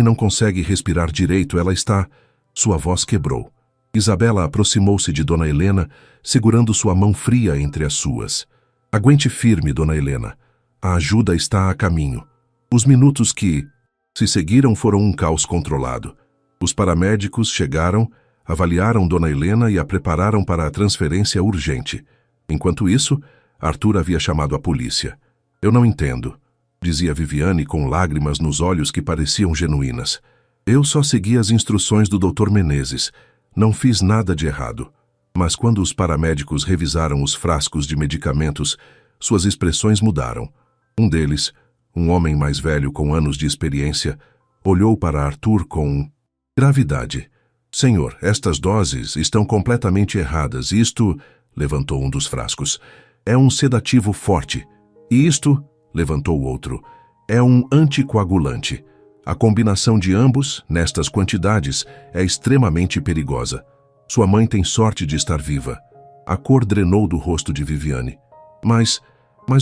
não consegue respirar direito, ela está... Sua voz quebrou. Isabela aproximou-se de Dona Helena, segurando sua mão fria entre as suas. Aguente firme, Dona Helena. A ajuda está a caminho. Os minutos que se seguiram foram um caos controlado. Os paramédicos chegaram, avaliaram Dona Helena e a prepararam para a transferência urgente. Enquanto isso, Arthur havia chamado a polícia. Eu não entendo, dizia Viviane com lágrimas nos olhos que pareciam genuínas. Eu só segui as instruções do Dr. Menezes. Não fiz nada de errado. Mas quando os paramédicos revisaram os frascos de medicamentos, suas expressões mudaram. Um deles, um homem mais velho com anos de experiência, olhou para Arthur com gravidade. Senhor, estas doses estão completamente erradas. Isto, levantou um dos frascos, é um sedativo forte. E isto, levantou o outro, é um anticoagulante. A combinação de ambos, nestas quantidades, é extremamente perigosa. Sua mãe tem sorte de estar viva. A cor drenou do rosto de Viviane. Mas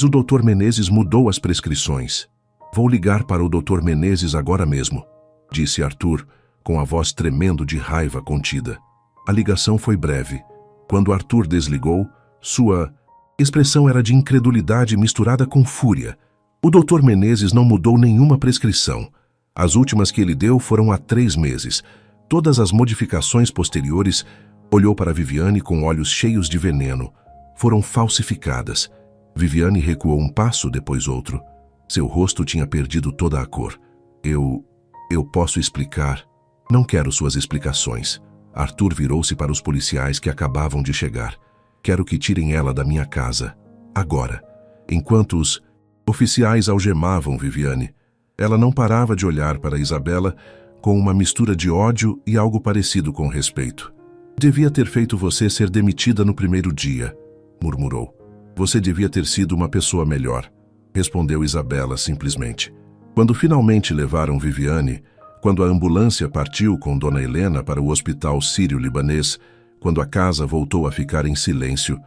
o Dr. Menezes mudou as prescrições. Vou ligar para o Dr. Menezes agora mesmo, disse Arthur, com a voz tremendo de raiva contida. A ligação foi breve. Quando Arthur desligou, sua expressão era de incredulidade misturada com fúria. O Dr. Menezes não mudou nenhuma prescrição. As últimas que ele deu foram há 3 meses. Todas as modificações posteriores, olhou para Viviane com olhos cheios de veneno. Foram falsificadas. Viviane recuou um passo, depois outro. Seu rosto tinha perdido toda a cor. Eu posso explicar. Não quero suas explicações. Arthur virou-se para os policiais que acabavam de chegar. Quero que tirem ela da minha casa. Agora. Enquanto os oficiais algemavam Viviane, ela não parava de olhar para Isabela com uma mistura de ódio e algo parecido com respeito. Devia ter feito você ser demitida no primeiro dia, murmurou. Você devia ter sido uma pessoa melhor, respondeu Isabela simplesmente. Quando finalmente levaram Viviane, quando a ambulância partiu com Dona Helena para o hospital sírio-libanês, quando a casa voltou a ficar em silêncio,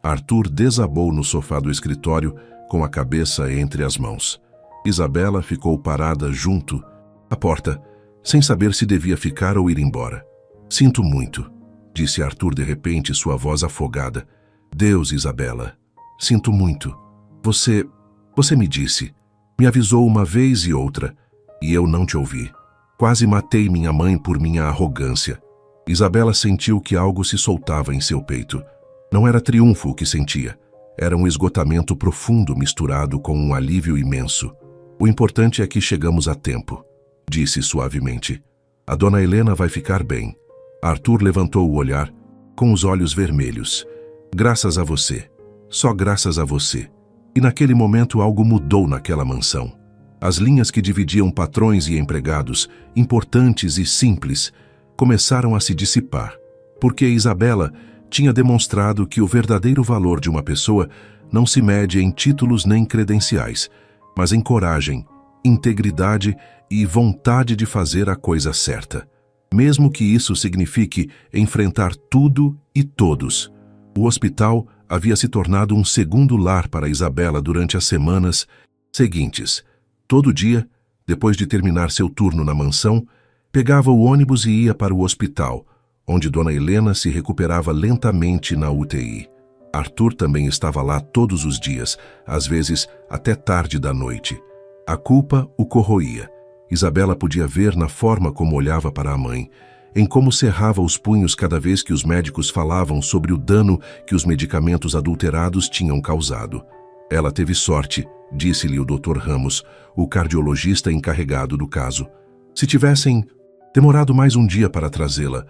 Arthur desabou no sofá do escritório com a cabeça entre as mãos. Isabela ficou parada junto à porta, sem saber se devia ficar ou ir embora. Sinto muito, disse Arthur de repente, sua voz afogada. Deus, Isabela, sinto muito. Você me disse, me avisou uma vez e outra, e eu não te ouvi. Quase matei minha mãe por minha arrogância. Isabela sentiu que algo se soltava em seu peito. Não era triunfo o que sentia. Era um esgotamento profundo misturado com um alívio imenso. O importante é que chegamos a tempo, disse suavemente. A Dona Helena vai ficar bem. Arthur levantou o olhar, com os olhos vermelhos. Graças a você. Só graças a você. E naquele momento algo mudou naquela mansão. As linhas que dividiam patrões e empregados, importantes e simples, começaram a se dissipar, porque Isabela tinha demonstrado que o verdadeiro valor de uma pessoa não se mede em títulos nem credenciais, mas em coragem, integridade e vontade de fazer a coisa certa, mesmo que isso signifique enfrentar tudo e todos. O hospital havia se tornado um segundo lar para Isabela durante as semanas seguintes. Todo dia, depois de terminar seu turno na mansão, pegava o ônibus e ia para o hospital, onde Dona Helena se recuperava lentamente na UTI. Arthur também estava lá todos os dias, às vezes até tarde da noite. A culpa o corroía. Isabela podia ver na forma como olhava para a mãe, em como cerrava os punhos cada vez que os médicos falavam sobre o dano que os medicamentos adulterados tinham causado. Ela teve sorte, disse-lhe o Dr. Ramos, o cardiologista encarregado do caso. Se tivessem demorado mais um dia para trazê-la,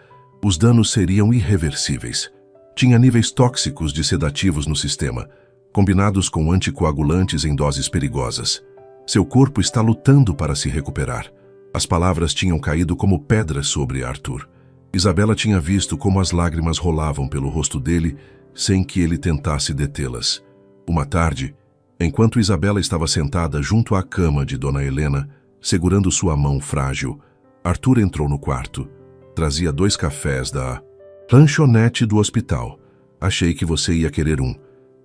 os danos seriam irreversíveis. Tinha níveis tóxicos de sedativos no sistema, combinados com anticoagulantes em doses perigosas. Seu corpo está lutando para se recuperar. As palavras tinham caído como pedras sobre Arthur. Isabela tinha visto como as lágrimas rolavam pelo rosto dele sem que ele tentasse detê-las. Uma tarde, enquanto Isabela estava sentada junto à cama de Dona Helena, segurando sua mão frágil, Arthur entrou no quarto. Trazia 2 cafés da lanchonete do hospital. Achei que você ia querer um,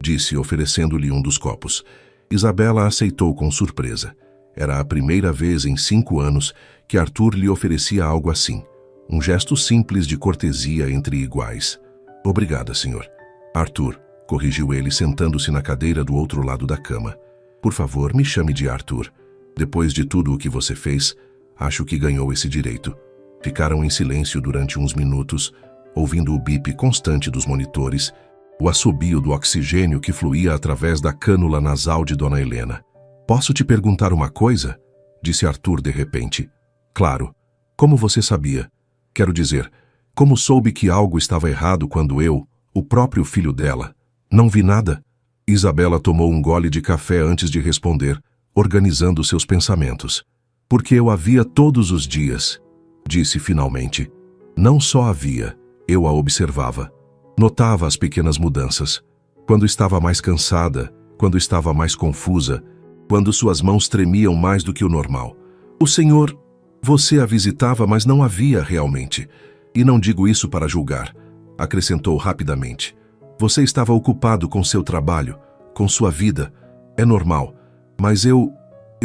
disse, oferecendo-lhe um dos copos. Isabela aceitou com surpresa. Era a primeira vez em 5 anos que Arthur lhe oferecia algo assim. Um gesto simples de cortesia entre iguais. Obrigada, senhor. Arthur, corrigiu ele, sentando-se na cadeira do outro lado da cama. Por favor, me chame de Arthur. Depois de tudo o que você fez, acho que ganhou esse direito. Ficaram em silêncio durante uns minutos, ouvindo o bip constante dos monitores, o assobio do oxigênio que fluía através da cânula nasal de Dona Helena. Posso te perguntar uma coisa? Disse Arthur de repente. Claro. Como você sabia? Quero dizer, como soube que algo estava errado quando eu, o próprio filho dela, não vi nada? Isabela tomou um gole de café antes de responder, organizando seus pensamentos. Porque eu a via todos os dias, disse finalmente. Não só a via, eu a observava. Notava as pequenas mudanças. Quando estava mais cansada, quando estava mais confusa, quando suas mãos tremiam mais do que o normal. O senhor, você a visitava, mas não a via realmente. E não digo isso para julgar, acrescentou rapidamente. Você estava ocupado com seu trabalho, com sua vida. É normal, mas eu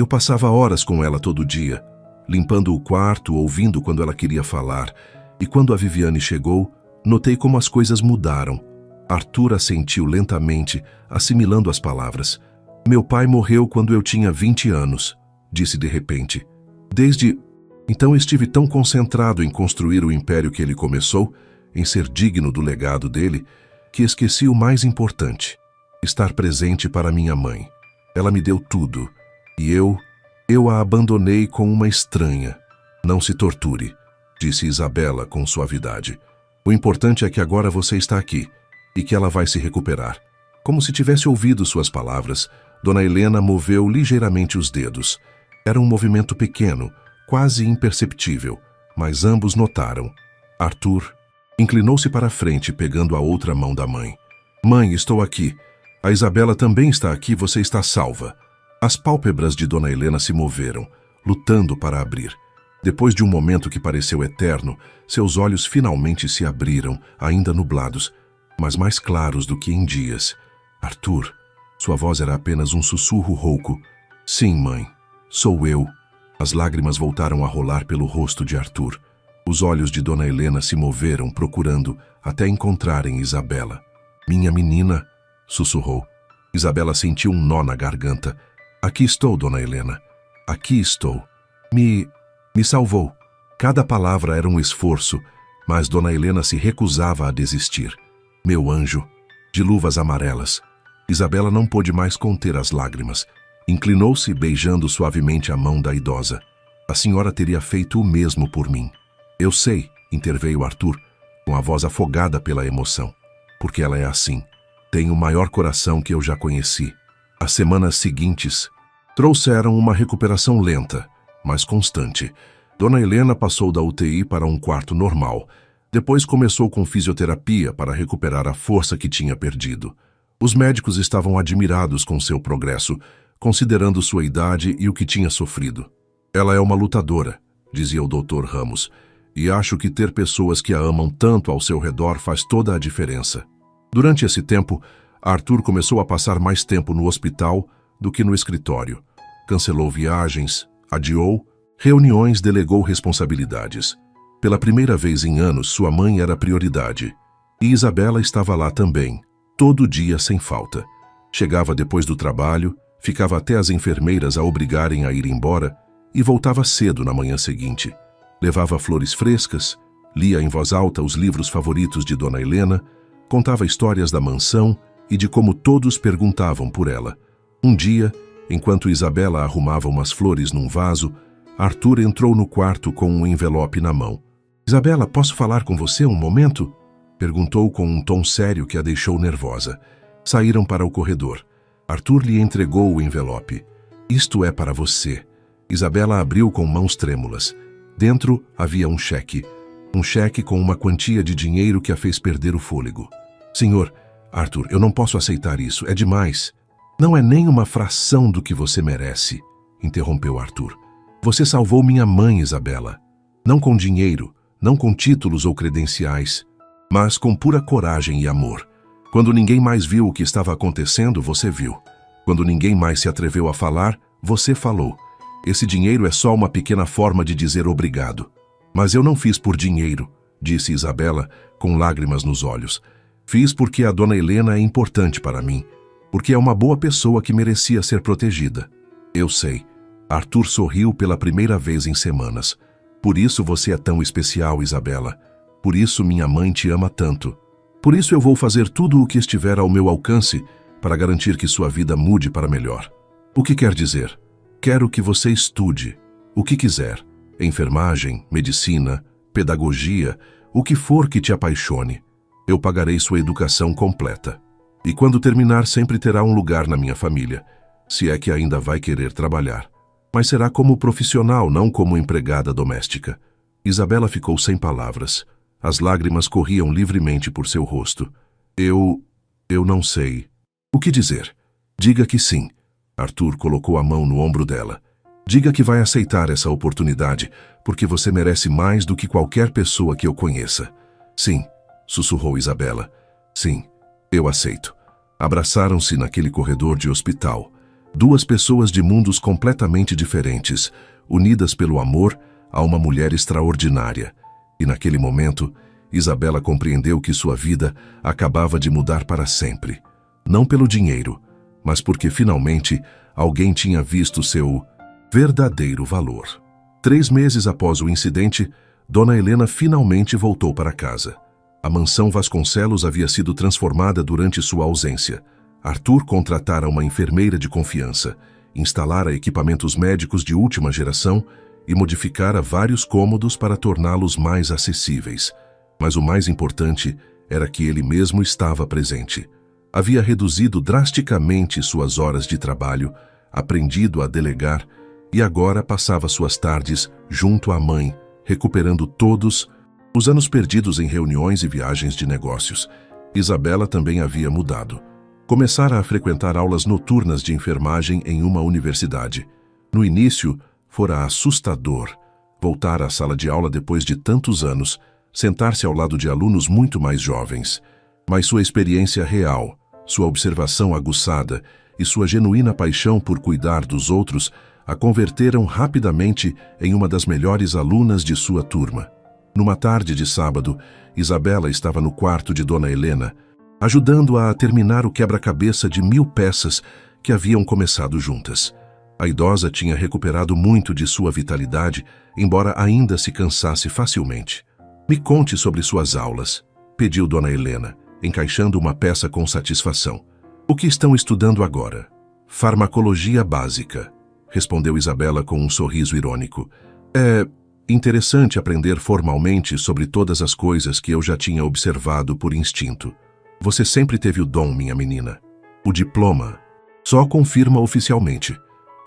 passava horas com ela todo dia, limpando o quarto, ouvindo quando ela queria falar. E quando a Viviane chegou, notei como as coisas mudaram. Arthur assentiu lentamente, assimilando as palavras. Meu pai morreu quando eu tinha 20 anos, disse de repente. Desde então estive tão concentrado em construir o império que ele começou, em ser digno do legado dele, que esqueci o mais importante: estar presente para minha mãe. Ela me deu tudo, e eu a abandonei com uma estranha. Não se torture, disse Isabela com suavidade. O importante é que agora você está aqui, e que ela vai se recuperar. Como se tivesse ouvido suas palavras, Dona Helena moveu ligeiramente os dedos. Era um movimento pequeno, quase imperceptível, mas ambos notaram. Arthur inclinou-se para a frente, pegando a outra mão da mãe. Mãe, estou aqui. A Isabela também está aqui, você está salva. As pálpebras de Dona Helena se moveram, lutando para abrir. Depois de um momento que pareceu eterno, seus olhos finalmente se abriram, ainda nublados, mas mais claros do que em dias. Arthur, sua voz era apenas um sussurro rouco. Sim, mãe, sou eu. As lágrimas voltaram a rolar pelo rosto de Arthur. Os olhos de Dona Helena se moveram, procurando, até encontrarem Isabela. Minha menina, sussurrou. Isabela sentiu um nó na garganta. Aqui estou, Dona Helena. Aqui estou. Me salvou. Cada palavra era um esforço, mas Dona Helena se recusava a desistir. Meu anjo, de luvas amarelas. Isabela não pôde mais conter as lágrimas. Inclinou-se, beijando suavemente a mão da idosa. A senhora teria feito o mesmo por mim. Eu sei, interveio Arthur, com a voz afogada pela emoção. Porque ela é assim. Tem o maior coração que eu já conheci. As semanas seguintes trouxeram uma recuperação lenta, mas constante. Dona Helena passou da UTI para um quarto normal. Depois começou com fisioterapia para recuperar a força que tinha perdido. Os médicos estavam admirados com seu progresso, considerando sua idade e o que tinha sofrido. Ela é uma lutadora, dizia o Dr. Ramos, e acho que ter pessoas que a amam tanto ao seu redor faz toda a diferença. Durante esse tempo, Arthur começou a passar mais tempo no hospital do que no escritório. Cancelou viagens, adiou reuniões, delegou responsabilidades. Pela primeira vez em anos, sua mãe era prioridade. E Isabela estava lá também, todo dia sem falta. Chegava depois do trabalho, ficava até as enfermeiras a obrigarem a ir embora e voltava cedo na manhã seguinte. Levava flores frescas, lia em voz alta os livros favoritos de Dona Helena, contava histórias da mansão e de como todos perguntavam por ela. Um dia, enquanto Isabela arrumava umas flores num vaso, Arthur entrou no quarto com um envelope na mão. Isabela, posso falar com você um momento? Perguntou com um tom sério que a deixou nervosa. Saíram para o corredor. Arthur lhe entregou o envelope. Isto é para você. Isabela abriu com mãos trêmulas. Dentro havia um cheque. Um cheque com uma quantia de dinheiro que a fez perder o fôlego. Senhor, Arthur, eu não posso aceitar isso. É demais. Não é nem uma fração do que você merece, interrompeu Arthur. Você salvou minha mãe, Isabela. Não com dinheiro, não com títulos ou credenciais, mas com pura coragem e amor. Quando ninguém mais viu o que estava acontecendo, você viu. Quando ninguém mais se atreveu a falar, você falou. Esse dinheiro é só uma pequena forma de dizer obrigado. Mas eu não fiz por dinheiro, disse Isabela, com lágrimas nos olhos. Fiz porque a Dona Helena é importante para mim, porque é uma boa pessoa que merecia ser protegida. Eu sei. Arthur sorriu pela primeira vez em semanas. Por isso você é tão especial, Isabela. Por isso minha mãe te ama tanto. Por isso eu vou fazer tudo o que estiver ao meu alcance para garantir que sua vida mude para melhor. O que quer dizer? Quero que você estude o que quiser. Enfermagem, medicina, pedagogia, o que for que te apaixone. Eu pagarei sua educação completa. E quando terminar, sempre terá um lugar na minha família, se é que ainda vai querer trabalhar. Mas será como profissional, não como empregada doméstica. Isabela ficou sem palavras. As lágrimas corriam livremente por seu rosto. Eu não sei. O que dizer? Diga que sim. Arthur colocou a mão no ombro dela. Diga que vai aceitar essa oportunidade, porque você merece mais do que qualquer pessoa que eu conheça. Sim, sussurrou Isabela. Sim, eu aceito. Abraçaram-se naquele corredor de hospital. Duas pessoas de mundos completamente diferentes, unidas pelo amor a uma mulher extraordinária. E naquele momento, Isabela compreendeu que sua vida acabava de mudar para sempre. Não pelo dinheiro, mas porque finalmente alguém tinha visto seu verdadeiro valor. 3 meses após o incidente, Dona Helena finalmente voltou para casa. A mansão Vasconcelos havia sido transformada durante sua ausência. Arthur contratara uma enfermeira de confiança, instalara equipamentos médicos de última geração e modificara vários cômodos para torná-los mais acessíveis. Mas o mais importante era que ele mesmo estava presente. Havia reduzido drasticamente suas horas de trabalho, aprendido a delegar e agora passava suas tardes junto à mãe, recuperando todos os anos perdidos em reuniões e viagens de negócios. Isabela também havia mudado. Começara a frequentar aulas noturnas de enfermagem em uma universidade. No início, fora assustador voltar à sala de aula depois de tantos anos, sentar-se ao lado de alunos muito mais jovens. Mas sua experiência real, sua observação aguçada e sua genuína paixão por cuidar dos outros a converteram rapidamente em uma das melhores alunas de sua turma. Numa tarde de sábado, Isabela estava no quarto de Dona Helena, ajudando-a a terminar o quebra-cabeça de 1000 peças que haviam começado juntas. A idosa tinha recuperado muito de sua vitalidade, embora ainda se cansasse facilmente. "Me conte sobre suas aulas", pediu Dona Helena, encaixando uma peça com satisfação. "O que estão estudando agora?" "Farmacologia básica", respondeu Isabela com um sorriso irônico. "É interessante aprender formalmente sobre todas as coisas que eu já tinha observado por instinto. Você sempre teve o dom, minha menina. O diploma só confirma oficialmente."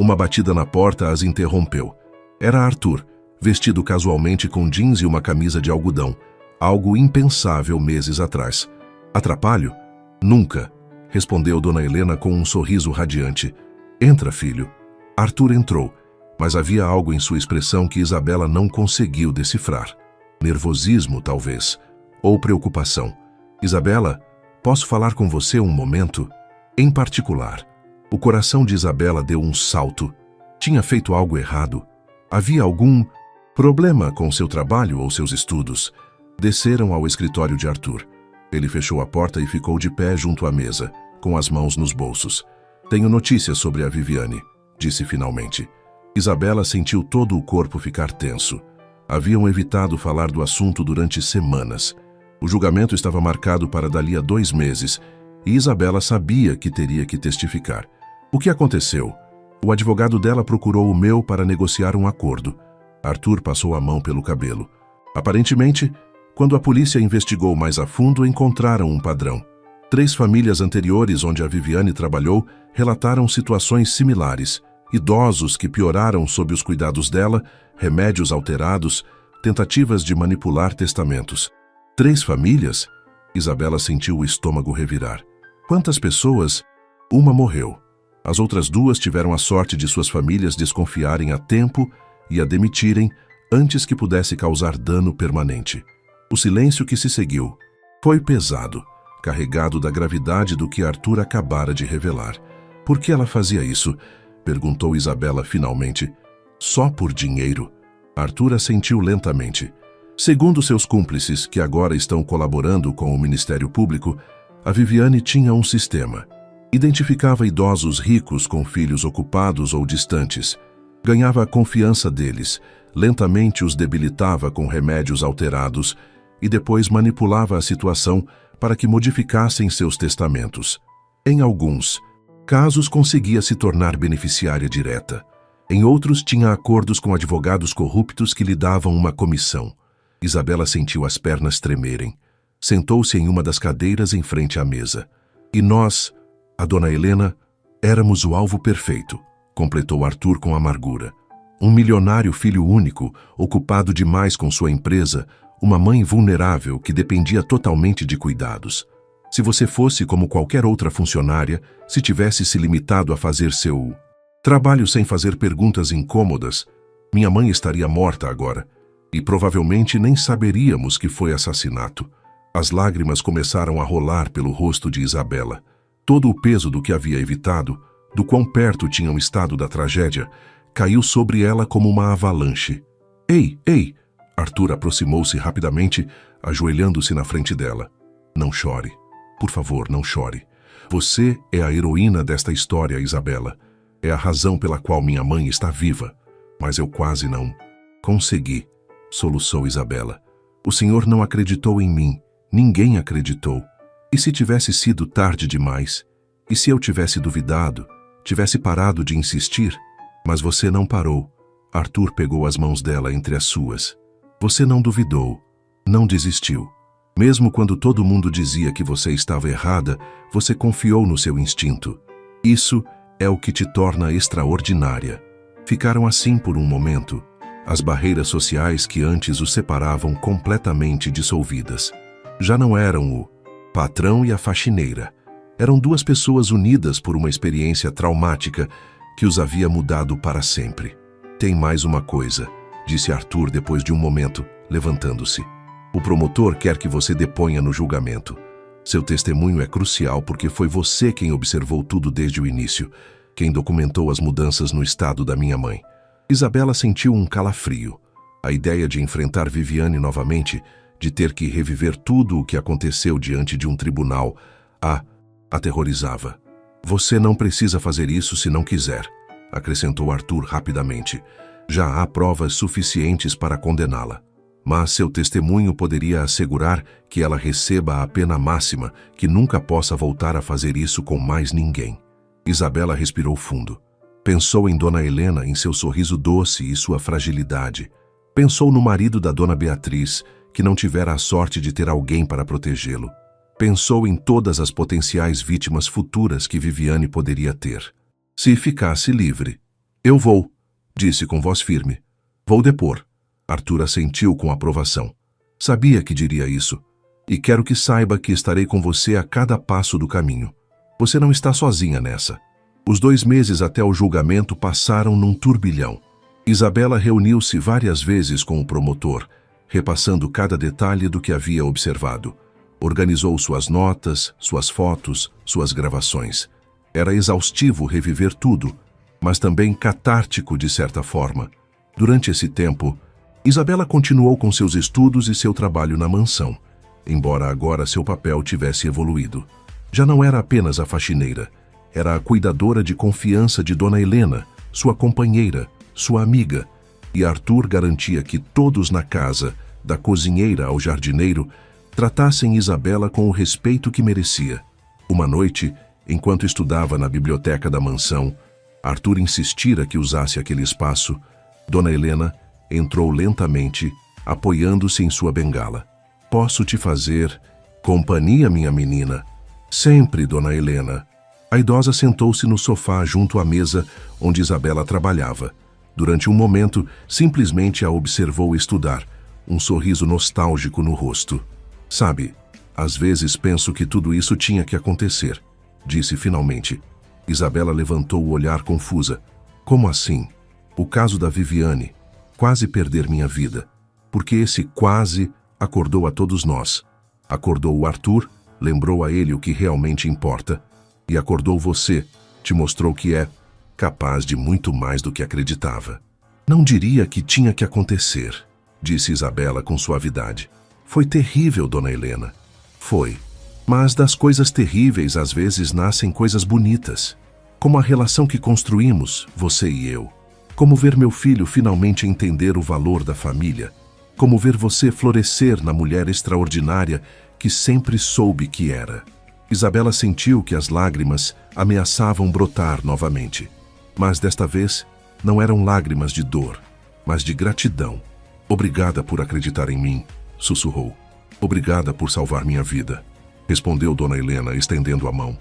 Uma batida na porta as interrompeu. Era Arthur, vestido casualmente com jeans e uma camisa de algodão, algo impensável meses atrás. "Atrapalho?" "Nunca", respondeu Dona Helena com um sorriso radiante. "Entra, filho." Arthur entrou, mas havia algo em sua expressão que Isabela não conseguiu decifrar. Nervosismo, talvez, ou preocupação. "Isabela, posso falar com você um momento?" Em particular. O coração de Isabela deu um salto. Tinha feito algo errado? Havia algum problema com seu trabalho ou seus estudos? Desceram ao escritório de Arthur. Ele fechou a porta e ficou de pé junto à mesa, com as mãos nos bolsos. "Tenho notícias sobre a Viviane", disse finalmente. Isabela sentiu todo o corpo ficar tenso. Haviam evitado falar do assunto durante semanas. O julgamento estava marcado para dali a 2 meses, e Isabela sabia que teria que testificar. "O que aconteceu?" "O advogado dela procurou o meu para negociar um acordo." Arthur passou a mão pelo cabelo. "Aparentemente, quando a polícia investigou mais a fundo, encontraram um padrão. 3 famílias anteriores onde a Viviane trabalhou relataram situações similares. Idosos que pioraram sob os cuidados dela, remédios alterados, tentativas de manipular testamentos." 3 famílias? Isabela sentiu o estômago revirar. "Quantas pessoas?" "Uma morreu. As outras 2 tiveram a sorte de suas famílias desconfiarem a tempo e a demitirem antes que pudesse causar dano permanente." O silêncio que se seguiu foi pesado, carregado da gravidade do que Arthur acabara de revelar. "Por que ela fazia isso?" perguntou Isabela finalmente. "Só por dinheiro?" Arthur assentiu lentamente. "Segundo seus cúmplices, que agora estão colaborando com o Ministério Público, a Viviane tinha um sistema. Identificava idosos ricos com filhos ocupados ou distantes. Ganhava a confiança deles, lentamente os debilitava com remédios alterados e depois manipulava a situação para que modificassem seus testamentos. Em alguns casos conseguia se tornar beneficiária direta. Em outros tinha acordos com advogados corruptos que lhe davam uma comissão." Isabela sentiu as pernas tremerem. Sentou-se em uma das cadeiras em frente à mesa. "E nós, a Dona Helena, éramos o alvo perfeito", completou Arthur com amargura. "Um milionário filho único, ocupado demais com sua empresa, uma mãe vulnerável que dependia totalmente de cuidados. Se você fosse como qualquer outra funcionária, se tivesse se limitado a fazer seu trabalho sem fazer perguntas incômodas, minha mãe estaria morta agora, e provavelmente nem saberíamos que foi assassinato." As lágrimas começaram a rolar pelo rosto de Isabela. Todo o peso do que havia evitado, do quão perto tinham estado da tragédia, caiu sobre ela como uma avalanche. Ei! Arthur aproximou-se rapidamente, ajoelhando-se na frente dela. "Não chore. Por favor, não chore. Você é a heroína desta história, Isabela. É a razão pela qual minha mãe está viva. Mas eu quase não consegui, soluçou Isabela. O senhor não acreditou em mim. Ninguém acreditou. E se tivesse sido tarde demais? E se eu tivesse duvidado? Tivesse parado de insistir? Mas você não parou. Arthur pegou as mãos dela entre as suas. Você não duvidou. Não desistiu. Mesmo quando todo mundo dizia que você estava errada, você confiou no seu instinto. Isso é o que te torna extraordinária. Ficaram assim por um momento. As barreiras sociais que antes os separavam completamente dissolvidas. Já não eram o patrão e a faxineira. Eram duas pessoas unidas por uma experiência traumática que os havia mudado para sempre. Tem mais uma coisa, disse Arthur depois de um momento, levantando-se. O promotor quer que você deponha no julgamento. Seu testemunho é crucial porque foi você quem observou tudo desde o início, quem documentou as mudanças no estado da minha mãe. Isabela sentiu um calafrio. A ideia de enfrentar Viviane novamente, de ter que reviver tudo o que aconteceu diante de um tribunal, a aterrorizava. Você não precisa fazer isso se não quiser, acrescentou Arthur rapidamente. Já há provas suficientes para condená-la. Mas seu testemunho poderia assegurar que ela receba a pena máxima, que nunca possa voltar a fazer isso com mais ninguém. Isabela respirou fundo. Pensou em Dona Helena, em seu sorriso doce e sua fragilidade. Pensou no marido da Dona Beatriz, que não tivera a sorte de ter alguém para protegê-lo. Pensou em todas as potenciais vítimas futuras que Viviane poderia ter. Se ficasse livre. Eu vou, disse com voz firme. Vou depor. Arthur assentiu com aprovação. Sabia que diria isso. E quero que saiba que estarei com você a cada passo do caminho. Você não está sozinha nessa. Os 2 meses até o julgamento passaram num turbilhão. Isabela reuniu-se várias vezes com o promotor, repassando cada detalhe do que havia observado. Organizou suas notas, suas fotos, suas gravações. Era exaustivo reviver tudo, mas também catártico de certa forma. Durante esse tempo, Isabela continuou com seus estudos e seu trabalho na mansão, embora agora seu papel tivesse evoluído. Já não era apenas a faxineira, era a cuidadora de confiança de Dona Helena, sua companheira, sua amiga, e Arthur garantia que todos na casa, da cozinheira ao jardineiro, tratassem Isabela com o respeito que merecia. Uma noite, enquanto estudava na biblioteca da mansão, Arthur insistira que usasse aquele espaço. Dona Helena entrou lentamente, apoiando-se em sua bengala. Posso te fazer companhia, minha menina? Sempre, Dona Helena. A idosa sentou-se no sofá junto à mesa onde Isabela trabalhava. Durante um momento, simplesmente a observou estudar, um sorriso nostálgico no rosto. Sabe, às vezes penso que tudo isso tinha que acontecer, disse finalmente. Isabela levantou o olhar confusa. Como assim? O caso da Viviane. Quase perder minha vida. Porque esse quase acordou a todos nós. Acordou o Arthur, lembrou a ele o que realmente importa. E acordou você, te mostrou que é capaz de muito mais do que acreditava. Não diria que tinha que acontecer, disse Isabela com suavidade. Foi terrível, Dona Helena. Foi. Mas das coisas terríveis às vezes nascem coisas bonitas. Como a relação que construímos, você e eu. Como ver meu filho finalmente entender o valor da família. Como ver você florescer na mulher extraordinária que sempre soube que era. Isabela sentiu que as lágrimas ameaçavam brotar novamente. Mas desta vez, não eram lágrimas de dor, mas de gratidão. Obrigada por acreditar em mim, sussurrou. Obrigada por salvar minha vida, respondeu Dona Helena, estendendo a mão.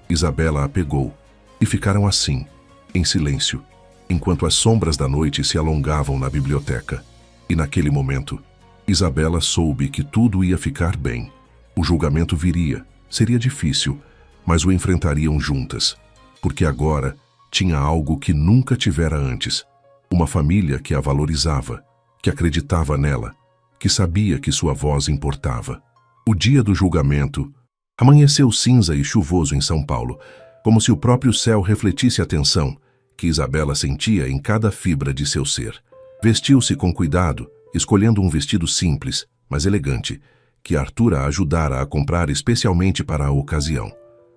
Isabela a pegou, e ficaram assim, em silêncio, enquanto as sombras da noite se alongavam na biblioteca. E naquele momento, Isabela soube que tudo ia ficar bem. O julgamento viria, seria difícil, mas o enfrentariam juntas, porque agora tinha algo que nunca tivera antes, uma família que a valorizava, que acreditava nela, que sabia que sua voz importava. O dia do julgamento amanheceu cinza e chuvoso em São Paulo, como se o próprio céu refletisse a tensão que Isabela sentia em cada fibra de seu ser. Vestiu-se com cuidado, escolhendo um vestido simples, mas elegante, que Arthur a ajudara a comprar especialmente para a ocasião.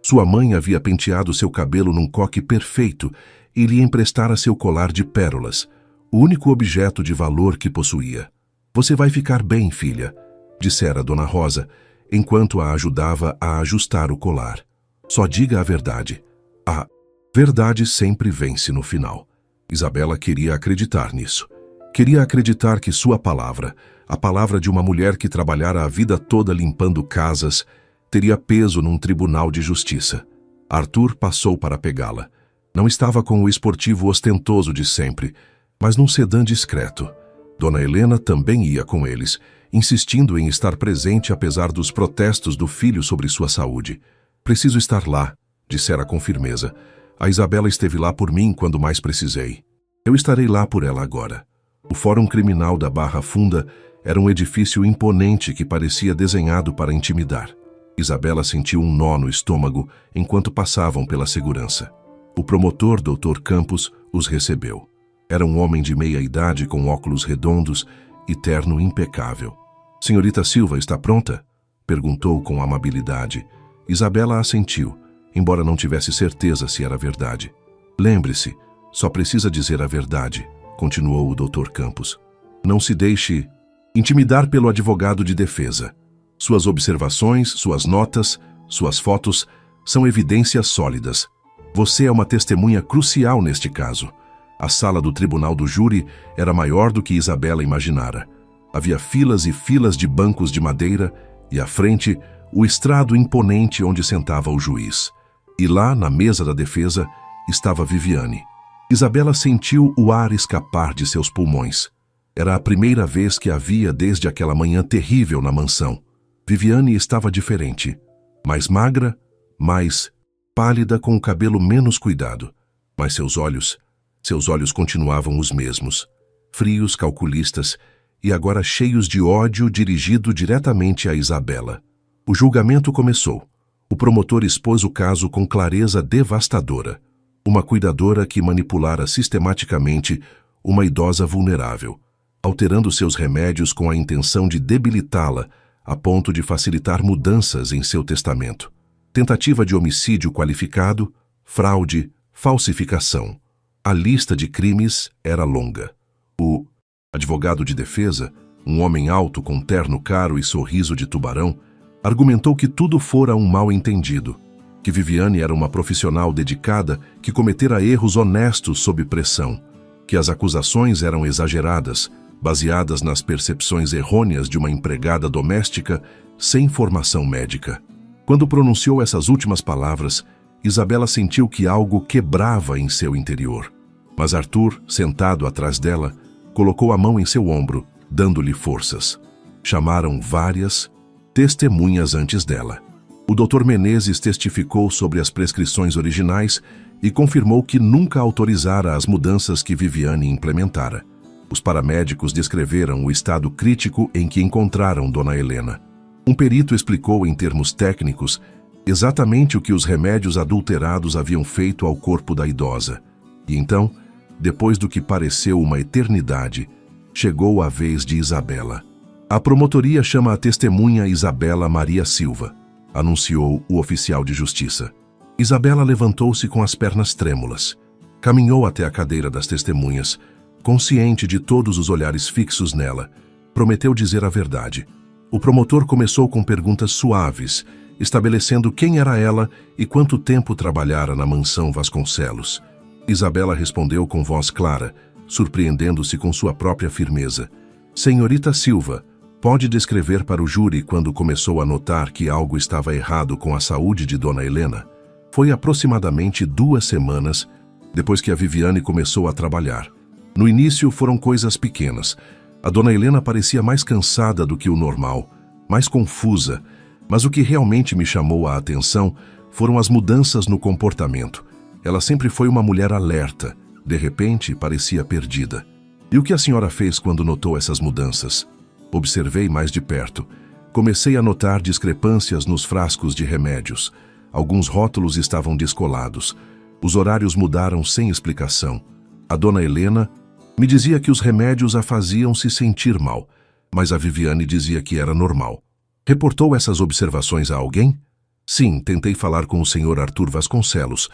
Sua mãe havia penteado seu cabelo num coque perfeito e lhe emprestara seu colar de pérolas, o único objeto de valor que possuía. Você vai ficar bem, filha, dissera Dona Rosa, enquanto a ajudava a ajustar o colar. Só diga a verdade. A verdade sempre vence no final. Isabela queria acreditar nisso. Queria acreditar que sua palavra, a palavra de uma mulher que trabalhara a vida toda limpando casas, teria peso num tribunal de justiça. Arthur passou para pegá-la. Não estava com o esportivo ostentoso de sempre, mas num sedã discreto. Dona Helena também ia com eles, insistindo em estar presente apesar dos protestos do filho sobre sua saúde. Preciso estar lá, dissera com firmeza. A Isabela esteve lá por mim quando mais precisei. Eu estarei lá por ela agora. O Fórum Criminal da Barra Funda era um edifício imponente que parecia desenhado para intimidar. Isabela sentiu um nó no estômago enquanto passavam pela segurança. O promotor, Dr. Campos, os recebeu. Era um homem de meia idade com óculos redondos e terno impecável. Senhorita Silva está pronta? Perguntou com amabilidade. Isabela assentiu, embora não tivesse certeza se era verdade. Lembre-se, só precisa dizer a verdade, continuou o Dr. Campos. Não se deixe intimidar pelo advogado de defesa. Suas observações, suas notas, suas fotos são evidências sólidas. Você é uma testemunha crucial neste caso. A sala do tribunal do júri era maior do que Isabela imaginara. Havia filas e filas de bancos de madeira e, à frente, o estrado imponente onde sentava o juiz. E lá, na mesa da defesa, estava Viviane. Isabela sentiu o ar escapar de seus pulmões. Era a primeira vez que a via desde aquela manhã terrível na mansão. Viviane estava diferente. Mais magra, mais pálida, com o cabelo menos cuidado. Mas seus olhos continuavam os mesmos. Frios, calculistas e agora cheios de ódio dirigido diretamente a Isabela. O julgamento começou. O promotor expôs o caso com clareza devastadora. Uma cuidadora que manipulara sistematicamente uma idosa vulnerável, alterando seus remédios com a intenção de debilitá-la, a ponto de facilitar mudanças em seu testamento. Tentativa de homicídio qualificado, fraude, falsificação. A lista de crimes era longa. O advogado de defesa, um homem alto com terno caro e sorriso de tubarão, argumentou que tudo fora um mal-entendido, que Viviane era uma profissional dedicada que cometera erros honestos sob pressão, que as acusações eram exageradas, baseadas nas percepções errôneas de uma empregada doméstica sem formação médica. Quando pronunciou essas últimas palavras, Isabela sentiu que algo quebrava em seu interior. Mas Arthur, sentado atrás dela, colocou a mão em seu ombro, dando-lhe forças. Chamaram várias testemunhas antes dela. O Dr. Menezes testificou sobre as prescrições originais e confirmou que nunca autorizara as mudanças que Viviane implementara. Os paramédicos descreveram o estado crítico em que encontraram Dona Helena. Um perito explicou em termos técnicos exatamente o que os remédios adulterados haviam feito ao corpo da idosa. E então, depois do que pareceu uma eternidade, chegou a vez de Isabela. A promotoria chama a testemunha Isabela Maria Silva, anunciou o oficial de justiça. Isabela levantou-se com as pernas trêmulas. Caminhou até a cadeira das testemunhas, consciente de todos os olhares fixos nela. Prometeu dizer a verdade. O promotor começou com perguntas suaves, estabelecendo quem era ela e quanto tempo trabalhara na mansão Vasconcelos. Isabela respondeu com voz clara, surpreendendo-se com sua própria firmeza. Senhorita Silva, pode descrever para o júri quando começou a notar que algo estava errado com a saúde de Dona Helena? Foi aproximadamente 2 semanas depois que a Viviane começou a trabalhar. No início foram coisas pequenas. A Dona Helena parecia mais cansada do que o normal, mais confusa, mas o que realmente me chamou a atenção foram as mudanças no comportamento. Ela sempre foi uma mulher alerta, de repente parecia perdida. E o que a senhora fez quando notou essas mudanças? Observei mais de perto. Comecei a notar discrepâncias nos frascos de remédios. Alguns rótulos estavam descolados. Os horários mudaram sem explicação. A Dona Helena me dizia que os remédios a faziam se sentir mal, mas a Viviane dizia que era normal. Reportou essas observações a alguém? Sim, tentei falar com o Sr. Arthur Vasconcelos,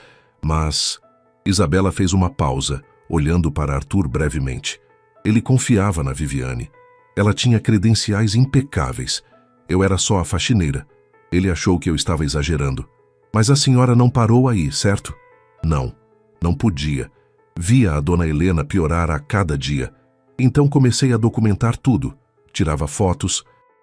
mas... Isabela fez uma pausa, olhando para Arthur brevemente. Ele confiava na Viviane. Ela tinha credenciais impecáveis. Eu era só a faxineira. Ele achou que eu estava exagerando. Mas a senhora não parou aí, certo? Não, não podia. Via a dona Helena piorar a cada dia. Então comecei a documentar tudo. Tirava fotos,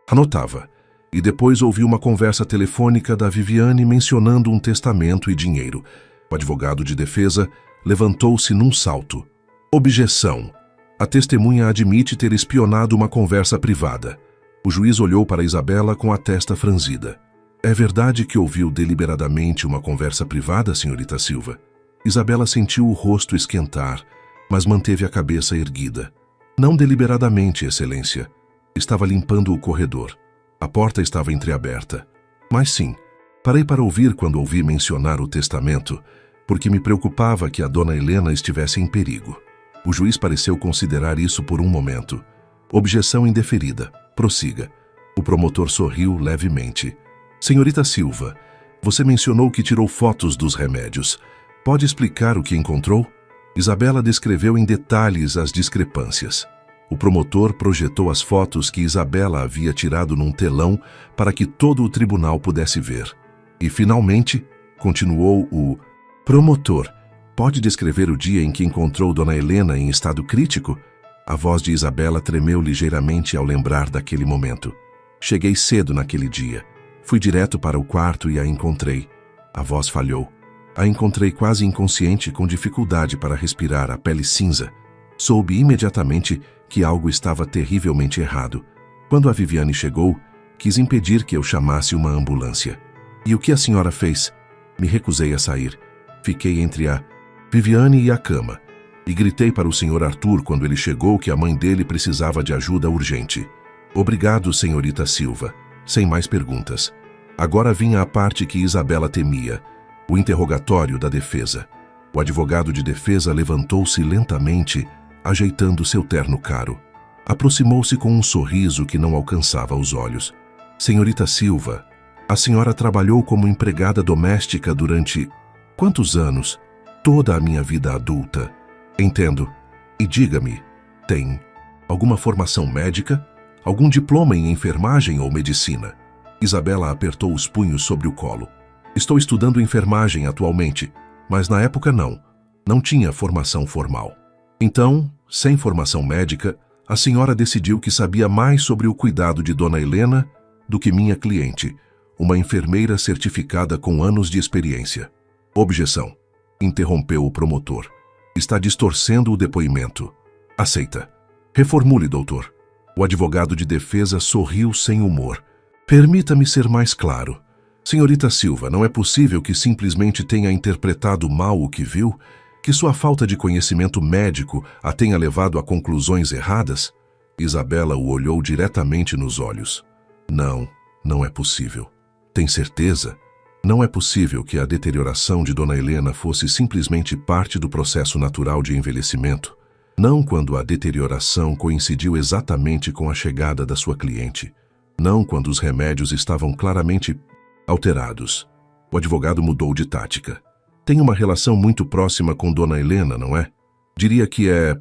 anotava. E depois ouvi uma conversa telefônica da Viviane mencionando um testamento e dinheiro. O advogado de defesa levantou-se num salto. Objeção. A testemunha admite ter espionado uma conversa privada. O juiz olhou para Isabela com a testa franzida. É verdade que ouviu deliberadamente uma conversa privada, senhorita Silva? Isabela sentiu o rosto esquentar, mas manteve a cabeça erguida. Não deliberadamente, excelência. Estava limpando o corredor. A porta estava entreaberta. Mas sim, parei para ouvir quando ouvi mencionar o testamento, porque me preocupava que a dona Helena estivesse em perigo. O juiz pareceu considerar isso por um momento. Objeção indeferida. Prossiga. O promotor sorriu levemente. Senhorita Silva, você mencionou que tirou fotos dos remédios. Pode explicar o que encontrou? Isabela descreveu em detalhes as discrepâncias. O promotor projetou as fotos que Isabela havia tirado num telão para que todo o tribunal pudesse ver. E, finalmente, continuou o promotor. Pode descrever o dia em que encontrou Dona Helena em estado crítico? A voz de Isabela tremeu ligeiramente ao lembrar daquele momento. Cheguei cedo naquele dia. Fui direto para o quarto e a encontrei. A voz falhou. A encontrei quase inconsciente, com dificuldade para respirar, a pele cinza. Soube imediatamente que algo estava terrivelmente errado. Quando a Viviane chegou, quis impedir que eu chamasse uma ambulância. E o que a senhora fez? Me recusei a sair. Fiquei entre a Viviane e a cama. E gritei para o Sr. Arthur quando ele chegou que a mãe dele precisava de ajuda urgente. Obrigado, senhorita Silva. Sem mais perguntas. Agora vinha a parte que Isabela temia. O interrogatório da defesa. O advogado de defesa levantou-se lentamente, ajeitando seu terno caro. Aproximou-se com um sorriso que não alcançava os olhos. Senhorita Silva, a senhora trabalhou como empregada doméstica durante... quantos anos? Toda a minha vida adulta. Entendo. E diga-me, tem alguma formação médica? Algum diploma em enfermagem ou medicina? Isabela apertou os punhos sobre o colo. Estou estudando enfermagem atualmente, mas na época não. Não tinha formação formal. Então, sem formação médica, a senhora decidiu que sabia mais sobre o cuidado de Dona Helena do que minha cliente, uma enfermeira certificada com anos de experiência. Objeção. Interrompeu o promotor. Está distorcendo o depoimento. Aceita. Reformule, doutor. O advogado de defesa sorriu sem humor. Permita-me ser mais claro. Senhorita Silva, não é possível que simplesmente tenha interpretado mal o que viu? Que sua falta de conhecimento médico a tenha levado a conclusões erradas? Isabela o olhou diretamente nos olhos. Não, não é possível. Tem certeza? Não é possível que a deterioração de Dona Helena fosse simplesmente parte do processo natural de envelhecimento. Não quando a deterioração coincidiu exatamente com a chegada da sua cliente. Não quando os remédios estavam claramente alterados. O advogado mudou de tática. Tem uma relação muito próxima com Dona Helena, não é? Diria que é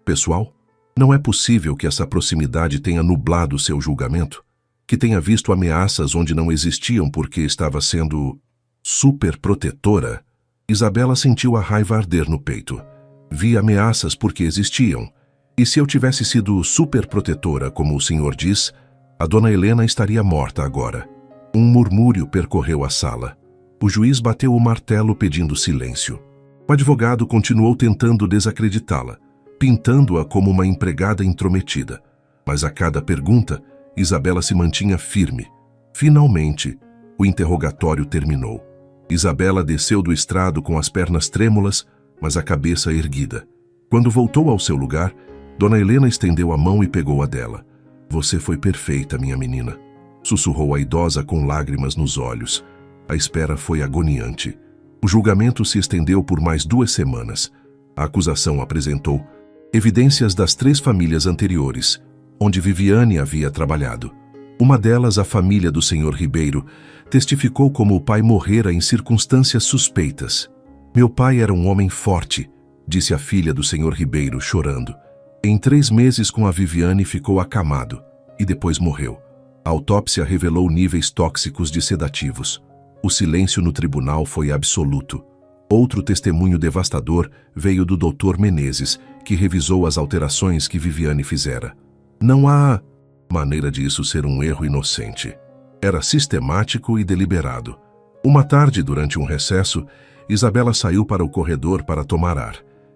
pessoal? Não é possível que essa proximidade tenha nublado seu julgamento? Que tenha visto ameaças onde não existiam porque estava sendo superprotetora? Isabela sentiu a raiva arder no peito. Vi ameaças porque existiam. E se eu tivesse sido superprotetora, como o senhor diz, a Dona Helena estaria morta agora. Um murmúrio percorreu a sala. O juiz bateu o martelo pedindo silêncio. O advogado continuou tentando desacreditá-la, pintando-a como uma empregada intrometida. Mas a cada pergunta, Isabela se mantinha firme. Finalmente, o interrogatório terminou. Isabela desceu do estrado com as pernas trêmulas, mas a cabeça erguida. Quando voltou ao seu lugar, Dona Helena estendeu a mão e pegou a dela. Você foi perfeita, minha menina. Sussurrou a idosa com lágrimas nos olhos. A espera foi agoniante. O julgamento se estendeu por mais 2 semanas. A acusação apresentou evidências das 3 famílias anteriores, onde Viviane havia trabalhado. Uma delas, a família do Sr. Ribeiro, testificou como o pai morrera em circunstâncias suspeitas. Meu pai era um homem forte, disse a filha do Sr. Ribeiro, chorando. Em 3 meses com a Viviane ficou acamado e depois morreu. A autópsia revelou níveis tóxicos de sedativos. O silêncio no tribunal foi absoluto. Outro testemunho devastador veio do Dr. Menezes, que revisou as alterações que Viviane fizera. Não há maneira de isso ser um erro inocente. Era sistemático e deliberado. Uma tarde, durante um recesso, Isabela saiu para o corredor para tomar ar.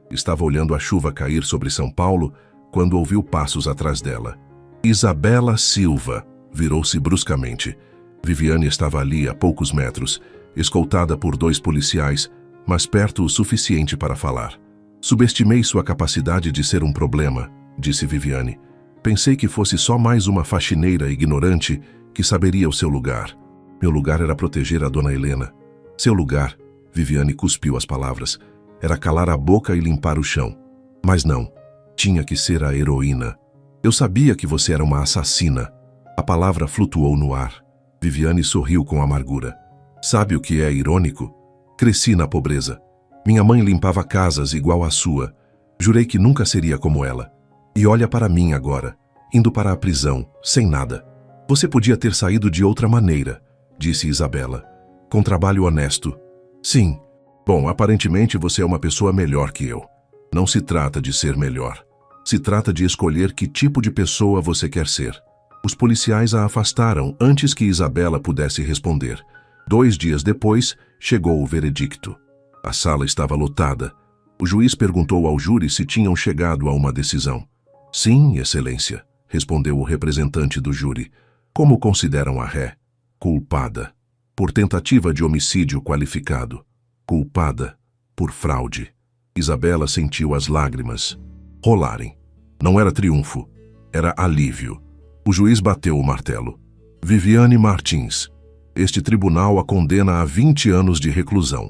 Estava olhando a chuva cair sobre São Paulo quando ouviu passos atrás dela. Isabela Silva virou-se bruscamente. Viviane estava ali a poucos metros, escoltada por 2 policiais, mas perto o suficiente para falar. Subestimei sua capacidade de ser um problema, disse Viviane. Pensei que fosse só mais uma faxineira ignorante que saberia o seu lugar. Meu lugar era proteger a dona Helena. Seu lugar, Viviane cuspiu as palavras, era calar a boca e limpar o chão. Mas não, tinha que ser a heroína. Eu sabia que você era uma assassina. A palavra flutuou no ar. Viviane sorriu com amargura. Sabe o que é irônico? Cresci na pobreza. Minha mãe limpava casas igual à sua. Jurei que nunca seria como ela. E olha para mim agora, indo para a prisão, sem nada. Você podia ter saído de outra maneira, disse Isabela. Com trabalho honesto. Sim. Bom, aparentemente você é uma pessoa melhor que eu. Não se trata de ser melhor. Se trata de escolher que tipo de pessoa você quer ser. Os policiais a afastaram antes que Isabela pudesse responder. 2 dias depois, chegou o veredicto. A sala estava lotada. O juiz perguntou ao júri se tinham chegado a uma decisão. Sim, excelência, respondeu o representante do júri. Como consideram a ré? Culpada. Por tentativa de homicídio qualificado. Culpada. Por fraude. Isabela sentiu as lágrimas rolarem. Não era triunfo, era alívio. O juiz bateu o martelo. Viviane Martins. Este tribunal a condena a 20 anos de reclusão.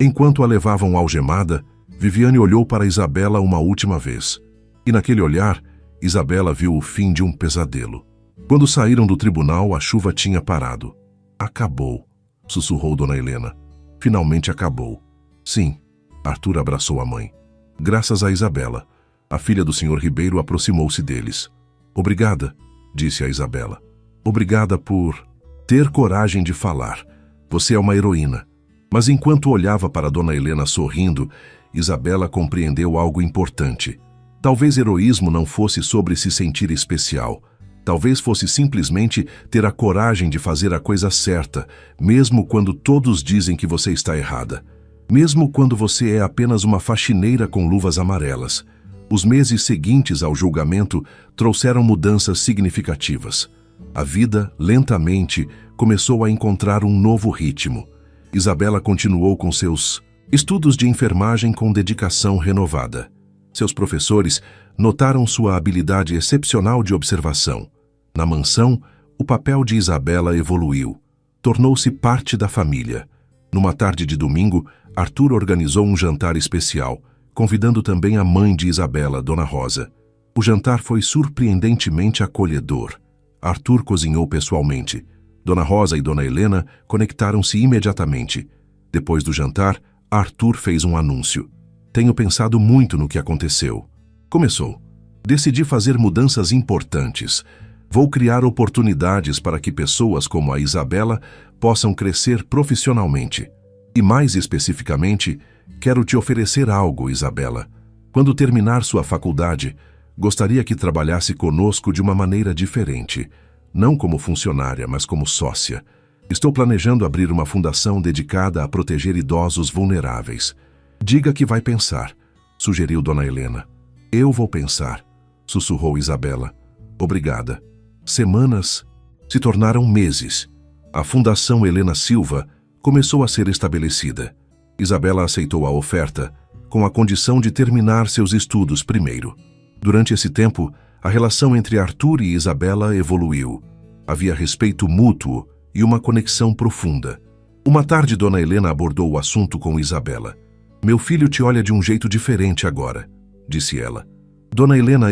Enquanto a levavam algemada, Viviane olhou para Isabela uma última vez. E naquele olhar, Isabela viu o fim de um pesadelo. Quando saíram do tribunal, a chuva tinha parado. Acabou, sussurrou Dona Helena. Finalmente acabou. Sim, Arthur abraçou a mãe. Graças a Isabela. A filha do Sr. Ribeiro aproximou-se deles. Obrigada, disse a Isabela. Obrigada por ter coragem de falar. Você é uma heroína. Mas enquanto olhava para Dona Helena sorrindo, Isabela compreendeu algo importante. Talvez heroísmo não fosse sobre se sentir especial. Talvez fosse simplesmente ter a coragem de fazer a coisa certa, mesmo quando todos dizem que você está errada. Mesmo quando você é apenas uma faxineira com luvas amarelas. Os meses seguintes ao julgamento trouxeram mudanças significativas. A vida, lentamente, começou a encontrar um novo ritmo. Isabela continuou com seus estudos de enfermagem com dedicação renovada. Seus professores notaram sua habilidade excepcional de observação. Na mansão, o papel de Isabela evoluiu. Tornou-se parte da família. Numa tarde de domingo, Arthur organizou um jantar especial, convidando também a mãe de Isabela, Dona Rosa. O jantar foi surpreendentemente acolhedor. Arthur cozinhou pessoalmente. Dona Rosa e Dona Helena conectaram-se imediatamente. Depois do jantar, Arthur fez um anúncio. Tenho pensado muito no que aconteceu. Começou. Decidi fazer mudanças importantes. Vou criar oportunidades para que pessoas como a Isabela possam crescer profissionalmente. E mais especificamente, quero te oferecer algo, Isabela. Quando terminar sua faculdade, gostaria que trabalhasse conosco de uma maneira diferente. Não como funcionária, mas como sócia. Estou planejando abrir uma fundação dedicada a proteger idosos vulneráveis. Diga que vai pensar, sugeriu Dona Helena. Eu vou pensar, sussurrou Isabela. Obrigada. Semanas se tornaram meses. A Fundação Helena Silva começou a ser estabelecida. Isabela aceitou a oferta, com a condição de terminar seus estudos primeiro. Durante esse tempo, a relação entre Arthur e Isabela evoluiu. Havia respeito mútuo e uma conexão profunda. Uma tarde, Dona Helena abordou o assunto com Isabela. Meu filho te olha de um jeito diferente agora, disse ela. Dona Helena,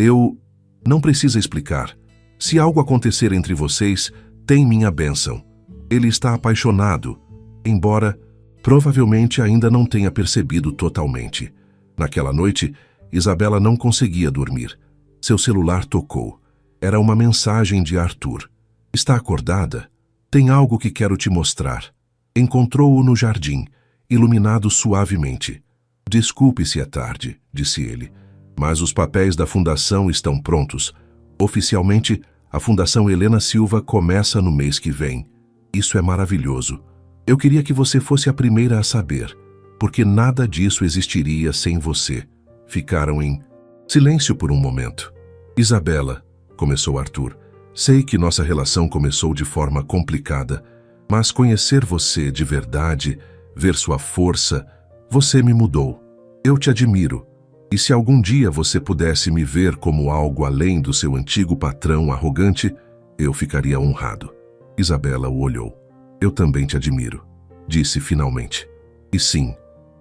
não precisa explicar. Se algo acontecer entre vocês, tem minha bênção. Ele está apaixonado, embora provavelmente ainda não tenha percebido totalmente. Naquela noite, Isabela não conseguia dormir. Seu celular tocou. Era uma mensagem de Arthur. Está acordada? Tem algo que quero te mostrar. Encontrou-o no jardim, iluminado suavemente. Desculpe se é tarde, disse ele, mas os papéis da fundação estão prontos. Oficialmente, a Fundação Helena Silva começa no mês que vem. Isso é maravilhoso. Eu queria que você fosse a primeira a saber, porque nada disso existiria sem você. Ficaram em silêncio por um momento. Isabela, começou Arthur, sei que nossa relação começou de forma complicada, mas conhecer você de verdade, ver sua força, você me mudou. Eu te admiro. E se algum dia você pudesse me ver como algo além do seu antigo patrão arrogante, eu ficaria honrado. Isabela o olhou. Eu também te admiro, disse finalmente. E sim,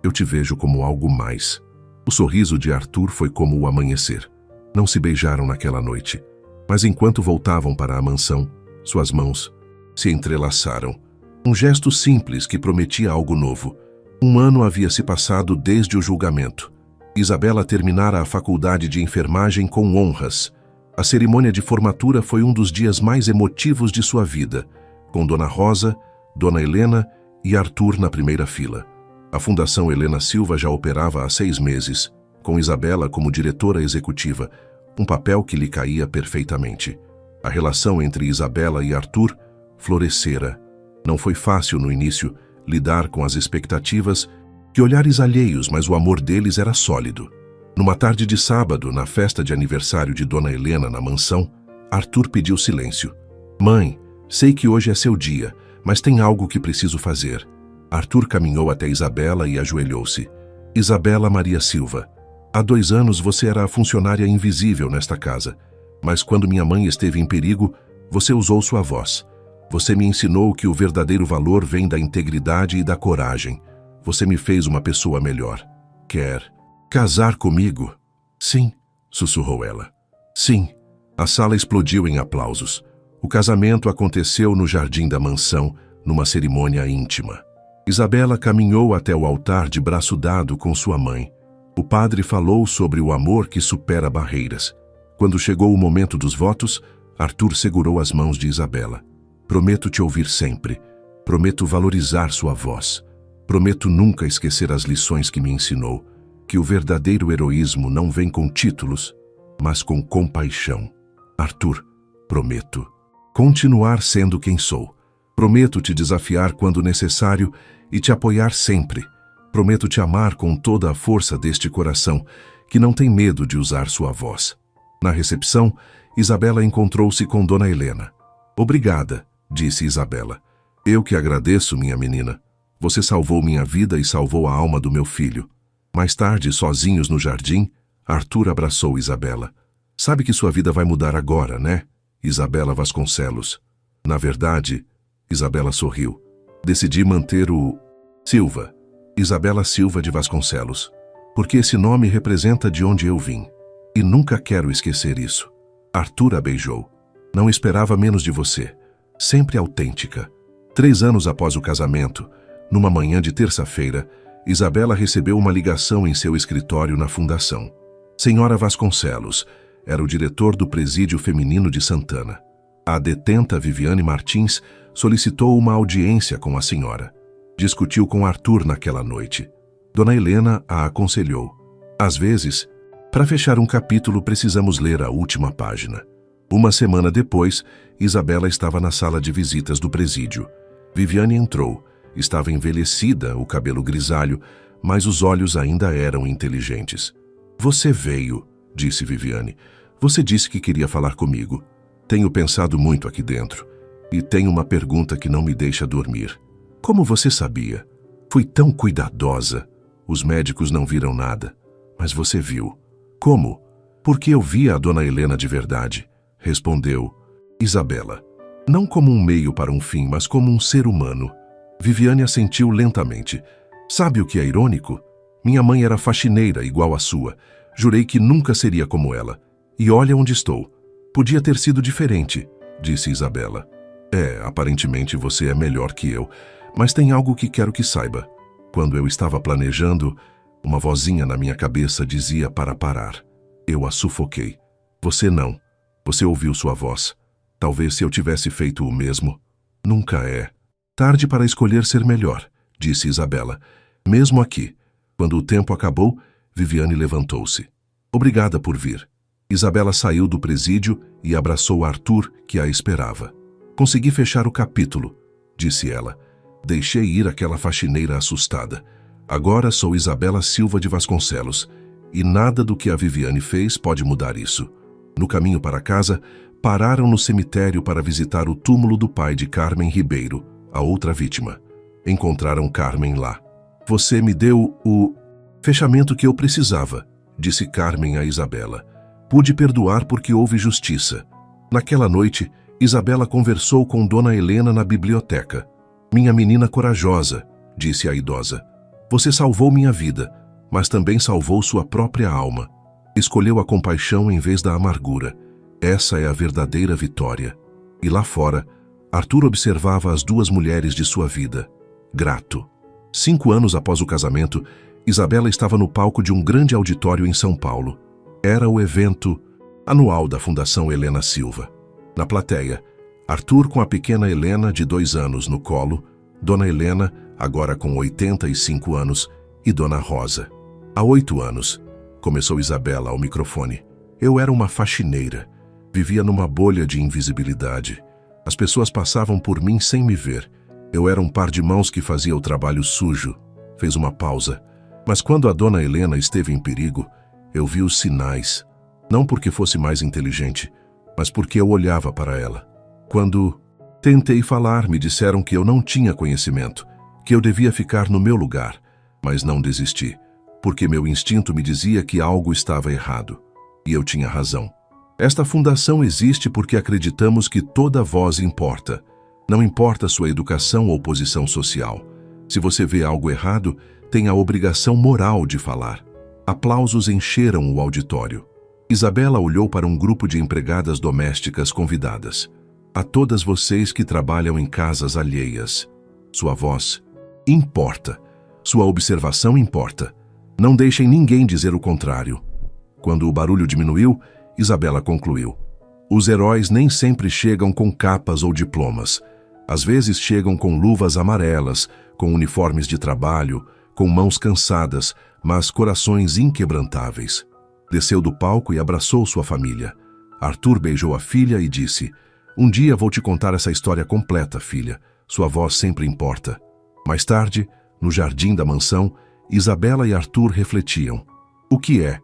eu te vejo como algo mais. O sorriso de Arthur foi como o amanhecer. Não se beijaram naquela noite, mas enquanto voltavam para a mansão, suas mãos se entrelaçaram. Um gesto simples que prometia algo novo. Um ano havia se passado desde o julgamento. Isabela terminara a faculdade de enfermagem com honras. A cerimônia de formatura foi um dos dias mais emotivos de sua vida, com Dona Rosa, Dona Helena e Arthur na primeira fila. A Fundação Helena Silva já operava há 6 meses, com Isabela como diretora executiva, um papel que lhe caía perfeitamente. A relação entre Isabela e Arthur florescera. Não foi fácil no início lidar com as expectativas que olhares alheios, mas o amor deles era sólido. Numa tarde de sábado, na festa de aniversário de Dona Helena na mansão, Arthur pediu silêncio. Mãe, sei que hoje é seu dia, mas tem algo que preciso fazer. Arthur caminhou até Isabela e ajoelhou-se. Isabela Maria Silva, há 2 anos você era a funcionária invisível nesta casa, mas quando minha mãe esteve em perigo, você usou sua voz. Você me ensinou que o verdadeiro valor vem da integridade e da coragem. Você me fez uma pessoa melhor. Quer casar comigo? Sim, sussurrou ela. Sim. A sala explodiu em aplausos. O casamento aconteceu no jardim da mansão, numa cerimônia íntima. Isabela caminhou até o altar de braço dado com sua mãe. O padre falou sobre o amor que supera barreiras. Quando chegou o momento dos votos, Arthur segurou as mãos de Isabela. Prometo te ouvir sempre. Prometo valorizar sua voz. Prometo nunca esquecer as lições que me ensinou, que o verdadeiro heroísmo não vem com títulos, mas com compaixão. Arthur, prometo continuar sendo quem sou. Prometo te desafiar quando necessário e te apoiar sempre. Prometo te amar com toda a força deste coração, que não tem medo de usar sua voz. Na recepção, Isabela encontrou-se com Dona Helena. Obrigada, disse Isabela. Eu que agradeço, minha menina. Você salvou minha vida e salvou a alma do meu filho. Mais tarde, sozinhos no jardim, Arthur abraçou Isabela. Sabe que sua vida vai mudar agora, né? Isabela Vasconcelos. Na verdade, Isabela sorriu. Decidi manter o Silva, Isabela Silva de Vasconcelos, porque esse nome representa de onde eu vim. E nunca quero esquecer isso. Arthur a beijou. Não esperava menos de você. Sempre autêntica. 3 anos após o casamento, numa manhã de terça-feira, Isabela recebeu uma ligação em seu escritório na fundação. Senhora Vasconcelos, era o diretor do Presídio Feminino de Santana. A detenta Viviane Martins solicitou uma audiência com a senhora. Discutiu com Arthur naquela noite. Dona Helena a aconselhou. Às vezes, para fechar um capítulo, precisamos ler a última página. Uma semana depois, Isabela estava na sala de visitas do presídio. Viviane entrou. Estava envelhecida, o cabelo grisalho, mas os olhos ainda eram inteligentes. Você veio, disse Viviane. Você disse que queria falar comigo. Tenho pensado muito aqui dentro. E tenho uma pergunta que não me deixa dormir. Como você sabia? Fui tão cuidadosa. Os médicos não viram nada. Mas você viu. Como? Porque eu vi a Dona Helena de verdade, respondeu Isabela. Não como um meio para um fim, mas como um ser humano. Viviane assentiu lentamente. Sabe o que é irônico? Minha mãe era faxineira igual à sua. Jurei que nunca seria como ela. E olha onde estou. Podia ter sido diferente, disse Isabela. Aparentemente você é melhor que eu, mas tem algo que quero que saiba. Quando eu estava planejando, uma vozinha na minha cabeça dizia para parar. Eu a sufoquei. Você não. Você ouviu sua voz. Talvez se eu tivesse feito o mesmo. Nunca é tarde para escolher ser melhor, disse Isabela. Mesmo aqui. Quando o tempo acabou, Viviane levantou-se. Obrigada por vir. Isabela saiu do presídio e abraçou Arthur, que a esperava. Consegui fechar o capítulo, disse ela. Deixei ir aquela faxineira assustada. Agora sou Isabela Silva de Vasconcelos, e nada do que a Viviane fez pode mudar isso. No caminho para casa, pararam no cemitério para visitar o túmulo do pai de Carmen Ribeiro, a outra vítima. Encontraram Carmen lá. Você me deu o fechamento que eu precisava, disse Carmen a Isabela. Pude perdoar porque houve justiça. Naquela noite, Isabela conversou com Dona Helena na biblioteca. Minha menina corajosa, disse a idosa. Você salvou minha vida, mas também salvou sua própria alma. Escolheu a compaixão em vez da amargura. Essa é a verdadeira vitória. E lá fora, Arthur observava as duas mulheres de sua vida. Grato. 5 anos após o casamento, Isabela estava no palco de um grande auditório em São Paulo. Era o evento anual da Fundação Helena Silva. Na plateia, Arthur com a pequena Helena, de 2 anos, no colo, Dona Helena, agora com 85 anos, e Dona Rosa. Há 8 anos, começou Isabela ao microfone. Eu era uma faxineira. Vivia numa bolha de invisibilidade. As pessoas passavam por mim sem me ver. Eu era um par de mãos que fazia o trabalho sujo. Fez uma pausa. Mas quando a Dona Helena esteve em perigo, eu vi os sinais. Não porque fosse mais inteligente, mas porque eu olhava para ela. Quando tentei falar, me disseram que eu não tinha conhecimento, que eu devia ficar no meu lugar, mas não desisti, porque meu instinto me dizia que algo estava errado. E eu tinha razão. Esta fundação existe porque acreditamos que toda voz importa. Não importa sua educação ou posição social. Se você vê algo errado, tem a obrigação moral de falar. Aplausos encheram o auditório. Isabela olhou para um grupo de empregadas domésticas convidadas. A todas vocês que trabalham em casas alheias. Sua voz importa. Sua observação importa. Não deixem ninguém dizer o contrário. Quando o barulho diminuiu, Isabela concluiu. Os heróis nem sempre chegam com capas ou diplomas. Às vezes chegam com luvas amarelas, com uniformes de trabalho, com mãos cansadas, mas corações inquebrantáveis. Desceu do palco e abraçou sua família. Arthur beijou a filha e disse: Um dia vou te contar essa história completa, filha. Sua voz sempre importa. Mais tarde, no jardim da mansão, Isabela e Arthur refletiam. O que é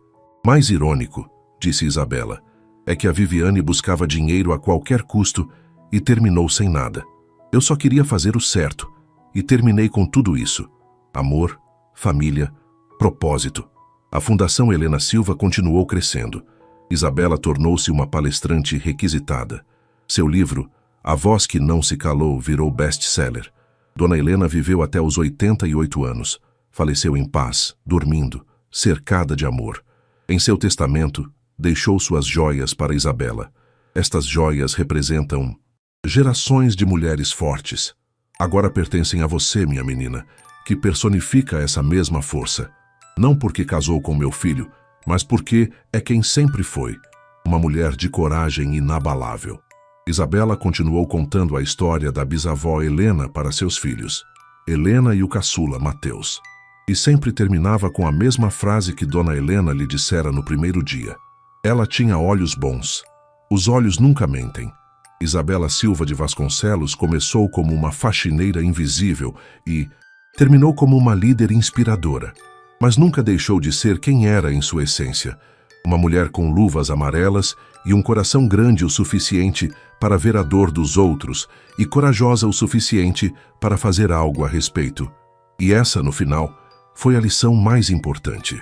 mais irônico, disse Isabela, é que a Viviane buscava dinheiro a qualquer custo e terminou sem nada. Eu só queria fazer o certo e terminei com tudo isso. Amor, família, propósito. A Fundação Helena Silva continuou crescendo. Isabela tornou-se uma palestrante requisitada. Seu livro, A Voz que Não Se Calou, virou best-seller. Dona Helena viveu até os 88 anos. Faleceu em paz, dormindo, cercada de amor. Em seu testamento, deixou suas joias para Isabela. Estas joias representam gerações de mulheres fortes. Agora pertencem a você, minha menina, que personifica essa mesma força. Não porque casou com meu filho, mas porque é quem sempre foi, uma mulher de coragem inabalável. Isabela continuou contando a história da bisavó Helena para seus filhos, Helena e o caçula, Mateus. E sempre terminava com a mesma frase que Dona Helena lhe dissera no primeiro dia. Ela tinha olhos bons. Os olhos nunca mentem. Isabela Silva de Vasconcelos começou como uma faxineira invisível e terminou como uma líder inspiradora. Mas nunca deixou de ser quem era em sua essência. Uma mulher com luvas amarelas e um coração grande o suficiente para ver a dor dos outros e corajosa o suficiente para fazer algo a respeito. E essa, no final, foi a lição mais importante.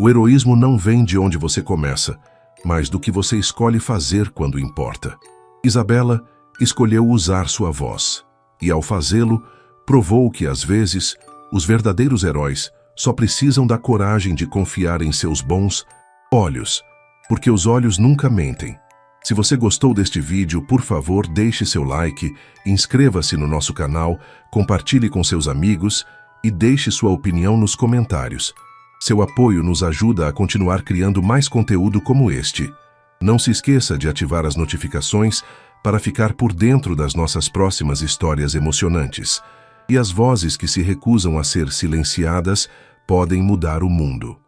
O heroísmo não vem de onde você começa, mas do que você escolhe fazer quando importa. Isabela escolheu usar sua voz, e ao fazê-lo, provou que, às vezes, os verdadeiros heróis só precisam da coragem de confiar em seus bons olhos, porque os olhos nunca mentem. Se você gostou deste vídeo, por favor, deixe seu like, inscreva-se no nosso canal, compartilhe com seus amigos e deixe sua opinião nos comentários. Seu apoio nos ajuda a continuar criando mais conteúdo como este. Não se esqueça de ativar as notificações para ficar por dentro das nossas próximas histórias emocionantes. E as vozes que se recusam a ser silenciadas podem mudar o mundo.